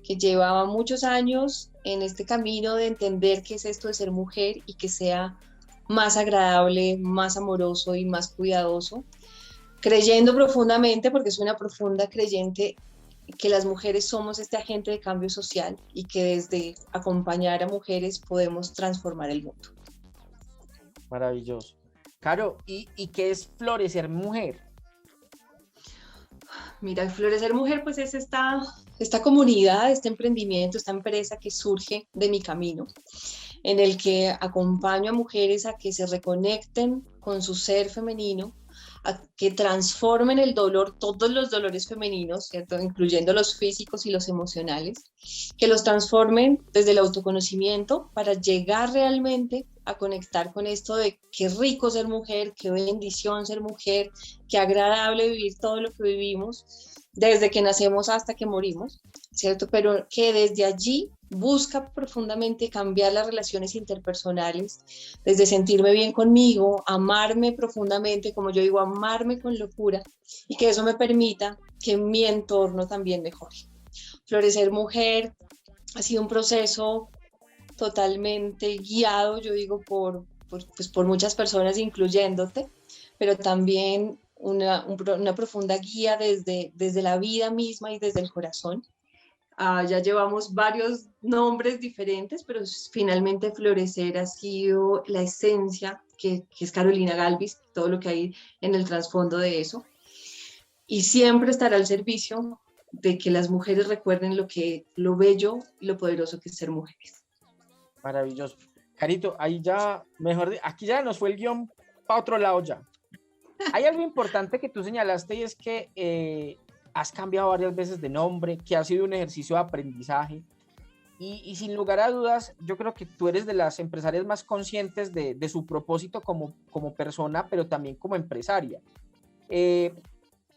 que llevaba muchos años en este camino de entender qué es esto de ser mujer y que sea más agradable, más amoroso y más cuidadoso, creyendo profundamente, porque soy una profunda creyente, que las mujeres somos este agente de cambio social y que desde acompañar a mujeres podemos transformar el mundo. Maravilloso. Caro, ¿y qué es Florecer Mujer? Mira, Florecer Mujer pues es esta comunidad, este emprendimiento, esta empresa que surge de mi camino, en el que acompaño a mujeres a que se reconecten con su ser femenino, a que transformen el dolor, todos los dolores femeninos, ¿cierto? Incluyendo los físicos y los emocionales, que los transformen desde el autoconocimiento para llegar realmente a conectar con esto de qué rico ser mujer, qué bendición ser mujer, qué agradable vivir todo lo que vivimos desde que nacemos hasta que morimos, ¿cierto? Pero que desde allí busca profundamente cambiar las relaciones interpersonales, desde sentirme bien conmigo, amarme profundamente, como yo digo, amarme con locura, y que eso me permita que mi entorno también mejore. Florecer Mujer ha sido un proceso totalmente guiado, yo digo, por muchas personas, incluyéndote, pero también una profunda guía desde la vida misma y desde el corazón. Ya llevamos varios nombres diferentes, pero finalmente Florecer ha sido la esencia que es Carolina Galvis, todo lo que hay en el trasfondo de eso. Y siempre estará al servicio de que las mujeres recuerden lo bello y lo poderoso que es ser mujeres. Maravilloso. Carito, ahí ya, aquí ya nos fue el guión para otro lado ya. Hay algo importante que tú señalaste y es que has cambiado varias veces de nombre, que ha sido un ejercicio de aprendizaje y sin lugar a dudas, yo creo que tú eres de las empresarias más conscientes de su propósito como persona, pero también como empresaria.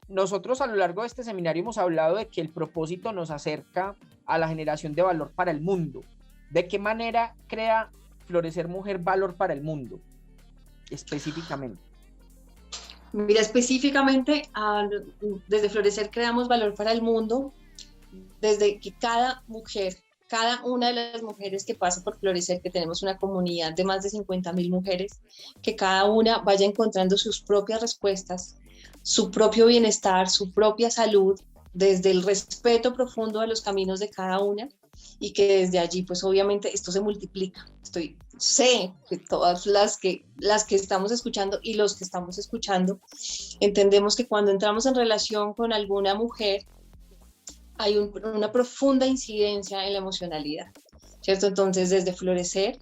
Nosotros a lo largo de este seminario hemos hablado de que el propósito nos acerca a la generación de valor para el mundo. ¿De qué manera crea Florecer Mujer valor para el mundo, específicamente? Mira, específicamente, desde Florecer creamos valor para el mundo, desde que cada mujer, cada una de las mujeres que pasa por Florecer, que tenemos una comunidad de más de 50.000 mujeres, que cada una vaya encontrando sus propias respuestas, su propio bienestar, su propia salud, desde el respeto profundo a los caminos de cada una, y que desde allí, pues obviamente esto se multiplica. Sé que todas las que estamos escuchando y los que estamos escuchando, entendemos que cuando entramos en relación con alguna mujer, hay una profunda incidencia en la emocionalidad, ¿cierto? Entonces, desde Florecer,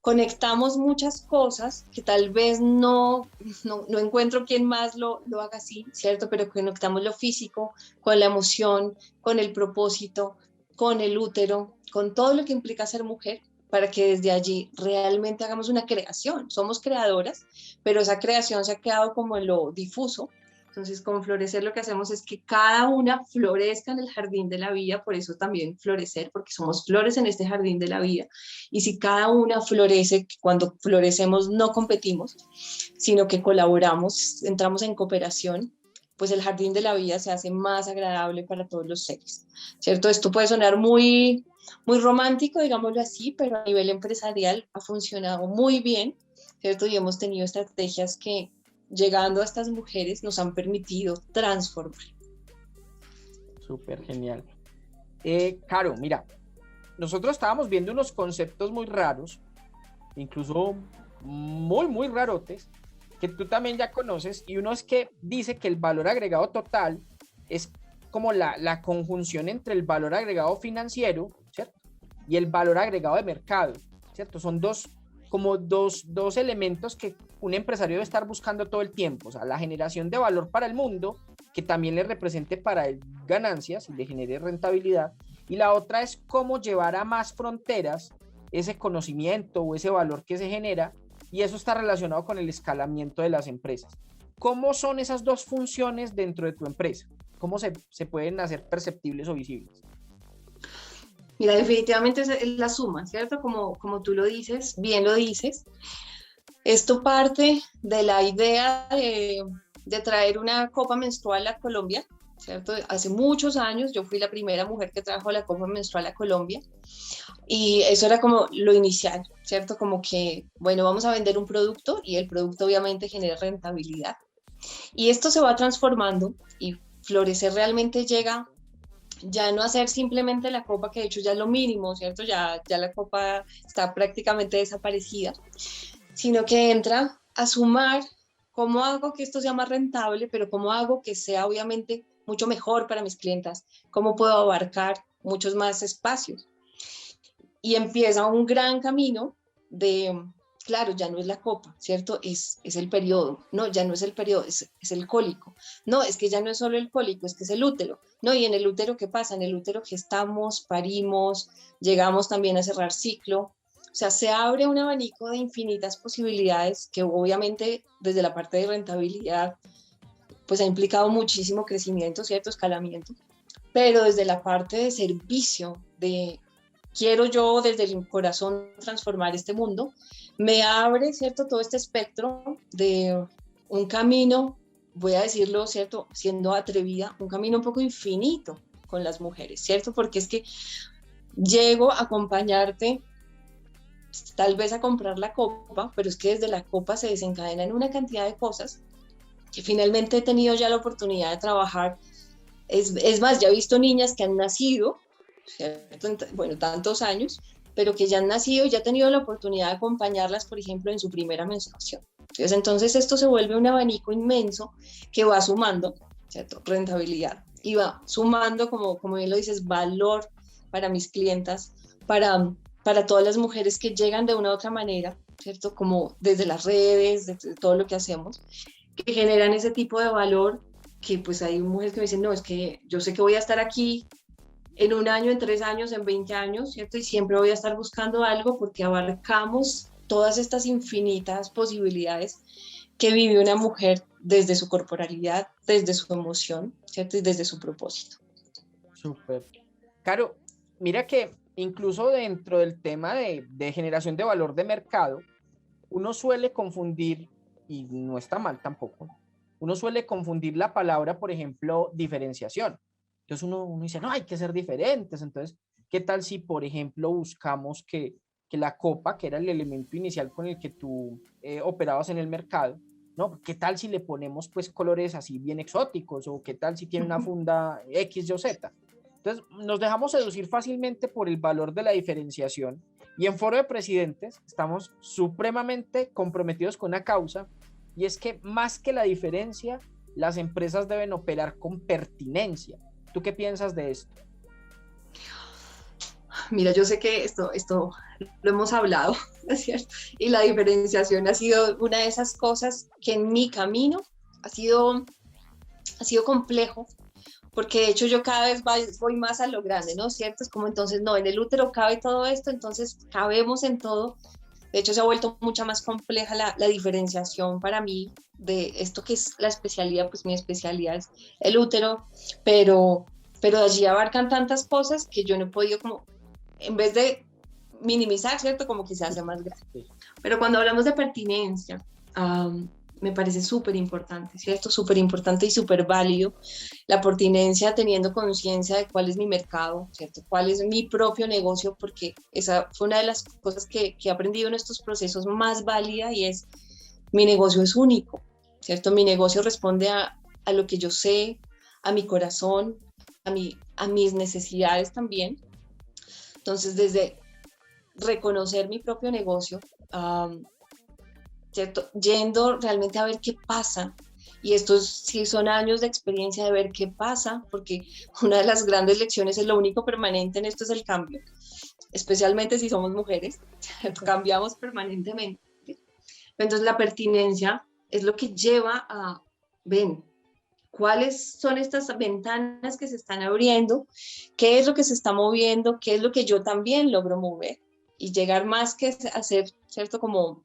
conectamos muchas cosas que tal vez no encuentro quién más lo haga así, ¿cierto? Pero conectamos lo físico con la emoción, con el propósito, con el útero, con todo lo que implica ser mujer, para que desde allí realmente hagamos una creación. Somos creadoras, pero esa creación se ha quedado como en lo difuso. Entonces, con Florecer lo que hacemos es que cada una florezca en el jardín de la vida, por eso también Florecer, porque somos flores en este jardín de la vida. Y si cada una florece, cuando florecemos no competimos, sino que colaboramos, entramos en cooperación, pues el jardín de la vida se hace más agradable para todos los seres, ¿cierto? Esto puede sonar muy romántico, digámoslo así, pero a nivel empresarial ha funcionado muy bien, ¿cierto? Y hemos tenido estrategias que, llegando a estas mujeres, nos han permitido transformar. Súper genial. Caro, mira, nosotros estábamos viendo unos conceptos muy raros, incluso muy rarotes, que tú también ya conoces, y uno es que dice que el valor agregado total es como la conjunción entre el valor agregado financiero, ¿cierto? Y el valor agregado de mercado, ¿cierto? Son dos elementos que un empresario debe estar buscando todo el tiempo, o sea, la generación de valor para el mundo, que también le represente para él ganancias y le genere rentabilidad, y la otra es cómo llevar a más fronteras ese conocimiento o ese valor que se genera, y eso está relacionado con el escalamiento de las empresas. ¿Cómo son esas dos funciones dentro de tu empresa? ¿Cómo se pueden hacer perceptibles o visibles? Mira, definitivamente es la suma, ¿cierto? Como tú lo dices, bien lo dices. Esto parte de la idea de traer una copa menstrual a Colombia, ¿cierto? Hace muchos años yo fui la primera mujer que trajo la copa menstrual a Colombia y eso era como lo inicial, ¿cierto? Como que, bueno, vamos a vender un producto y el producto obviamente genera rentabilidad. Y esto se va transformando y Florecer realmente llega ya no a ser simplemente la copa, que de hecho ya es lo mínimo, ¿cierto? Ya la copa está prácticamente desaparecida, sino que entra a sumar cómo hago que esto sea más rentable, pero cómo hago que sea obviamente mucho mejor para mis clientas, cómo puedo abarcar muchos más espacios. Y empieza un gran camino de, claro, ya no es la copa, ¿cierto? Es el periodo, no, ya no es el periodo, es el cólico. No, es que ya no es solo el cólico, es que es el útero. No, y en el útero, ¿qué pasa? En el útero gestamos, parimos, llegamos también a cerrar ciclo. O sea, se abre un abanico de infinitas posibilidades que obviamente desde la parte de rentabilidad, pues ha implicado muchísimo crecimiento, cierto escalamiento, pero desde la parte de servicio, de quiero yo desde el corazón transformar este mundo, me abre, ¿cierto? Todo este espectro de un camino, voy a decirlo, ¿cierto? Siendo atrevida, un camino un poco infinito con las mujeres, ¿cierto? Porque es que llego a acompañarte, tal vez a comprar la copa, pero es que desde la copa se desencadenan una cantidad de cosas que finalmente he tenido ya la oportunidad de trabajar. Es más, ya he visto niñas que han nacido, ¿cierto? Bueno, tantos años, pero que ya han nacido y ya he tenido la oportunidad de acompañarlas, por ejemplo, en su primera menstruación. Entonces esto se vuelve un abanico inmenso que va sumando, ¿cierto? Rentabilidad y va sumando, como bien lo dices, valor para mis clientas, para todas las mujeres que llegan de una u otra manera, ¿cierto? Como desde las redes, desde todo lo que hacemos, que generan ese tipo de valor, que pues hay mujeres que me dicen, no, es que yo sé que voy a estar aquí en un año, en 3 años, en 20 años, ¿cierto? Y siempre voy a estar buscando algo porque abarcamos todas estas infinitas posibilidades que vive una mujer desde su corporalidad, desde su emoción, ¿cierto? Y desde su propósito. Súper. Caro, mira que incluso dentro del tema de generación de valor de mercado, uno suele confundir, y no está mal tampoco, uno suele confundir la palabra, por ejemplo, diferenciación. Entonces uno dice, no, hay que ser diferentes. Entonces, ¿qué tal si, por ejemplo, buscamos que la copa, que era el elemento inicial con el que tú operabas en el mercado, ¿no? ¿Qué tal si le ponemos pues colores así bien exóticos? ¿O qué tal si tiene una funda X, Y o Z? Entonces, nos dejamos seducir fácilmente por el valor de la diferenciación. Y en Foro de Presidentes estamos supremamente comprometidos con una causa, y es que más que la diferencia, las empresas deben operar con pertinencia. ¿Tú qué piensas de esto? Mira, yo sé que esto lo hemos hablado, ¿es cierto? Y la diferenciación ha sido una de esas cosas que en mi camino ha sido complejo, porque de hecho yo cada vez voy más a lo grande, ¿no? ¿Cierto? Es como entonces, no, en el útero cabe todo esto, entonces cabemos en todo. De hecho se ha vuelto mucho más compleja la diferenciación para mí de esto que es la especialidad, pues mi especialidad es el útero, pero de allí abarcan tantas cosas que yo no he podido como, en vez de minimizar, ¿cierto? Como que se hace más grande. Pero cuando hablamos de pertinencia, me parece súper importante, ¿cierto? Súper importante y súper válido la pertinencia, teniendo conciencia de cuál es mi mercado, ¿cierto? Cuál es mi propio negocio, porque esa fue una de las cosas que he aprendido en estos procesos más válida, y es, mi negocio es único, ¿cierto? Mi negocio responde a lo que yo sé, a mi corazón, a mis necesidades también. Entonces, desde reconocer mi propio negocio, ¿cierto? Yendo realmente a ver qué pasa, y estos sí son años de experiencia de ver qué pasa, porque una de las grandes lecciones es lo único permanente en esto es el cambio, especialmente si somos mujeres, cambiamos permanentemente. Entonces la pertinencia es lo que lleva a, ven, cuáles son estas ventanas que se están abriendo, qué es lo que se está moviendo, qué es lo que yo también logro mover, y llegar más que a ser, ¿cierto? Como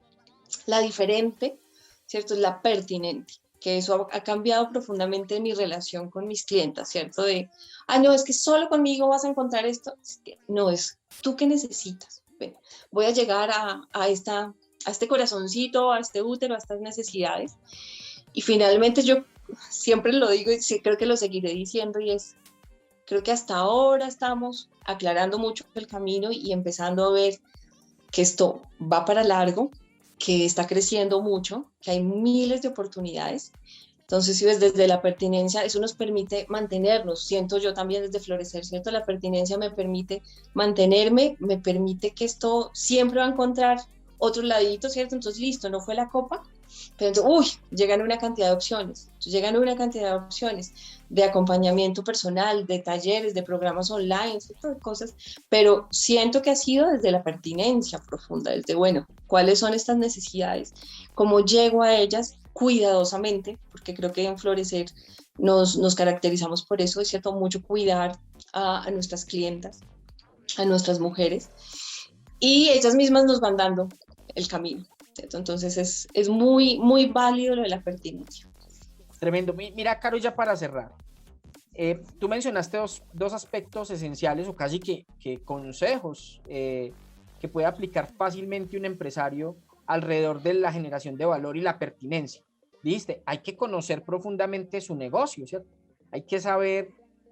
la diferente, ¿cierto? Es la pertinente, que eso ha cambiado profundamente mi relación con mis clientas, ¿cierto? De, no, es que solo conmigo vas a encontrar esto. Es que no, es tú que necesitas. Ven, voy a llegar a este corazoncito, a este útero, a estas necesidades. Y finalmente yo siempre lo digo y sí, creo que lo seguiré diciendo, y es, creo que hasta ahora estamos aclarando mucho el camino y empezando a ver que esto va para largo, que está creciendo mucho, que hay miles de oportunidades. Entonces, si ves desde la pertinencia, eso nos permite mantenernos, siento yo también desde Florecer, ¿cierto? La pertinencia me permite mantenerme, me permite que esto siempre va a encontrar otro ladito, ¿cierto? Entonces, listo, no fue la copa, pero entonces, llegan una cantidad de opciones, llegan una cantidad de opciones de acompañamiento personal, de talleres, de programas online, cierto, de cosas, pero siento que ha sido desde la pertinencia profunda, desde, bueno, ¿cuáles son estas necesidades? ¿Cómo llego a ellas? Cuidadosamente, porque creo que en Florecer nos caracterizamos por eso, es cierto, mucho cuidar a nuestras clientas, a nuestras mujeres, y ellas mismas nos van dando el camino, ¿cierto? Entonces es muy, muy válido lo de la pertinencia. Tremendo. Mira, Caro, ya para cerrar, tú mencionaste dos aspectos esenciales o casi que consejos que puede aplicar fácilmente un empresario alrededor de la generación de valor y la pertinencia. Dijiste, hay que conocer profundamente su negocio, ¿cierto? Hay que saber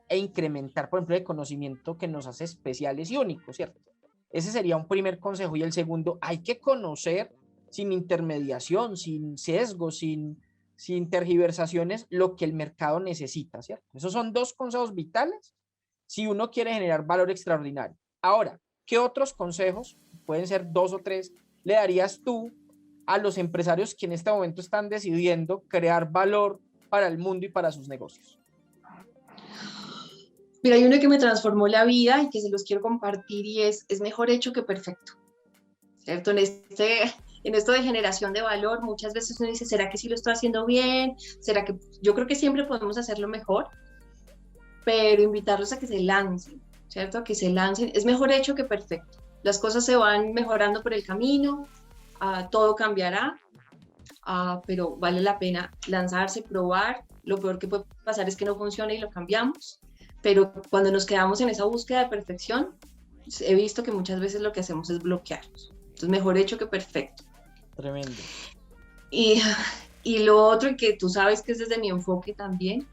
e incrementar, por ejemplo, el conocimiento que nos hace especiales y únicos, ¿cierto? Ese sería un primer consejo. Y el segundo, hay que conocer sin intermediación, sin sesgos, sin tergiversaciones, lo que el mercado necesita, ¿cierto? Esos son dos consejos vitales si uno quiere generar valor extraordinario. Ahora, ¿qué otros consejos, pueden ser 2 o 3, le darías tú a los empresarios que en este momento están decidiendo crear valor para el mundo y para sus negocios? Mira, hay uno que me transformó la vida y que se los quiero compartir, y es mejor hecho que perfecto, ¿cierto? En esto de generación de valor, muchas veces uno dice, ¿será que sí lo estoy haciendo bien? ¿Será que yo creo que siempre podemos hacerlo mejor? Pero invitarlos a que se lancen, ¿cierto? A que se lancen. Es mejor hecho que perfecto. Las cosas se van mejorando por el camino, todo cambiará, pero vale la pena lanzarse, probar. Lo peor que puede pasar es que no funcione y lo cambiamos, pero cuando nos quedamos en esa búsqueda de perfección, he visto que muchas veces lo que hacemos es bloquearnos. Entonces, mejor hecho que perfecto. Tremendo. Y lo otro, y que tú sabes que es desde mi enfoque también,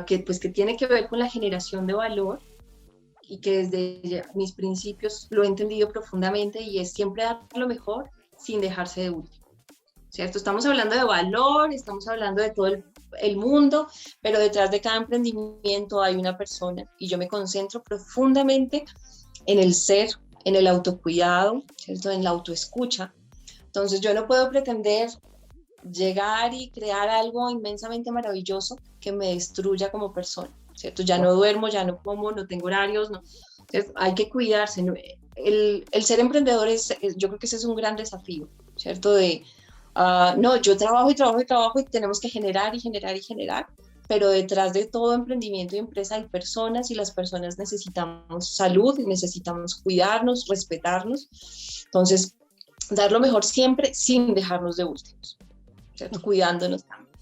que tiene que ver con la generación de valor, y que desde mis principios lo he entendido profundamente, y es siempre dar lo mejor sin dejarse de último, ¿cierto? Estamos hablando de valor, estamos hablando de todo el mundo, pero detrás de cada emprendimiento hay una persona, y yo me concentro profundamente en el ser, en el autocuidado, ¿cierto? En la autoescucha. Entonces yo no puedo pretender llegar y crear algo inmensamente maravilloso que me destruya como persona, ¿cierto? Ya no duermo, ya no como, no tengo horarios, no. Entonces, hay que cuidarse, ¿no? El ser emprendedor yo creo que ese es un gran desafío, ¿cierto? No, yo trabajo y tenemos que generar y generar y generar, pero detrás de todo emprendimiento y empresa hay personas, y las personas necesitamos salud, necesitamos cuidarnos, respetarnos. Entonces, dar lo mejor siempre sin dejarnos de últimos, ¿cierto? Cuidándonos también.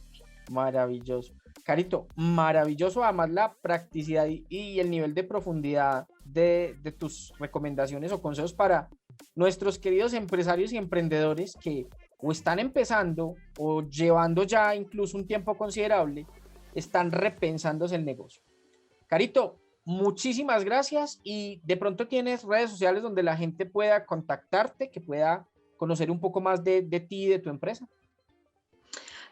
Maravilloso. Carito, maravilloso, además la practicidad y el nivel de profundidad de tus recomendaciones o consejos para nuestros queridos empresarios y emprendedores que o están empezando o llevando ya incluso un tiempo considerable, están repensándose el negocio. Carito, muchísimas gracias, y de pronto tienes redes sociales donde la gente pueda contactarte, que pueda conocer un poco más de ti y de tu empresa.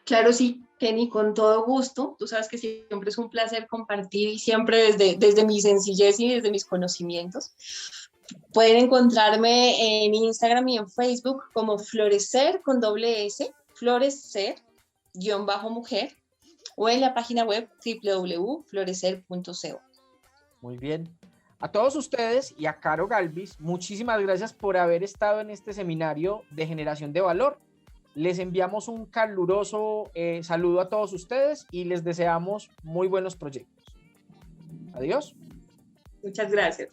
Claro, sí, Kenny, con todo gusto. Tú sabes que siempre es un placer compartir, y siempre desde mi sencillez y desde mis conocimientos. Pueden encontrarme en Instagram y en Facebook como Florecer con doble S, Florecer_mujer, o en la página web www.florecer.co. Muy bien. A todos ustedes y a Caro Galvis, muchísimas gracias por haber estado en este seminario de generación de valor. Les enviamos un caluroso saludo a todos ustedes y les deseamos muy buenos proyectos. Adiós. Muchas gracias.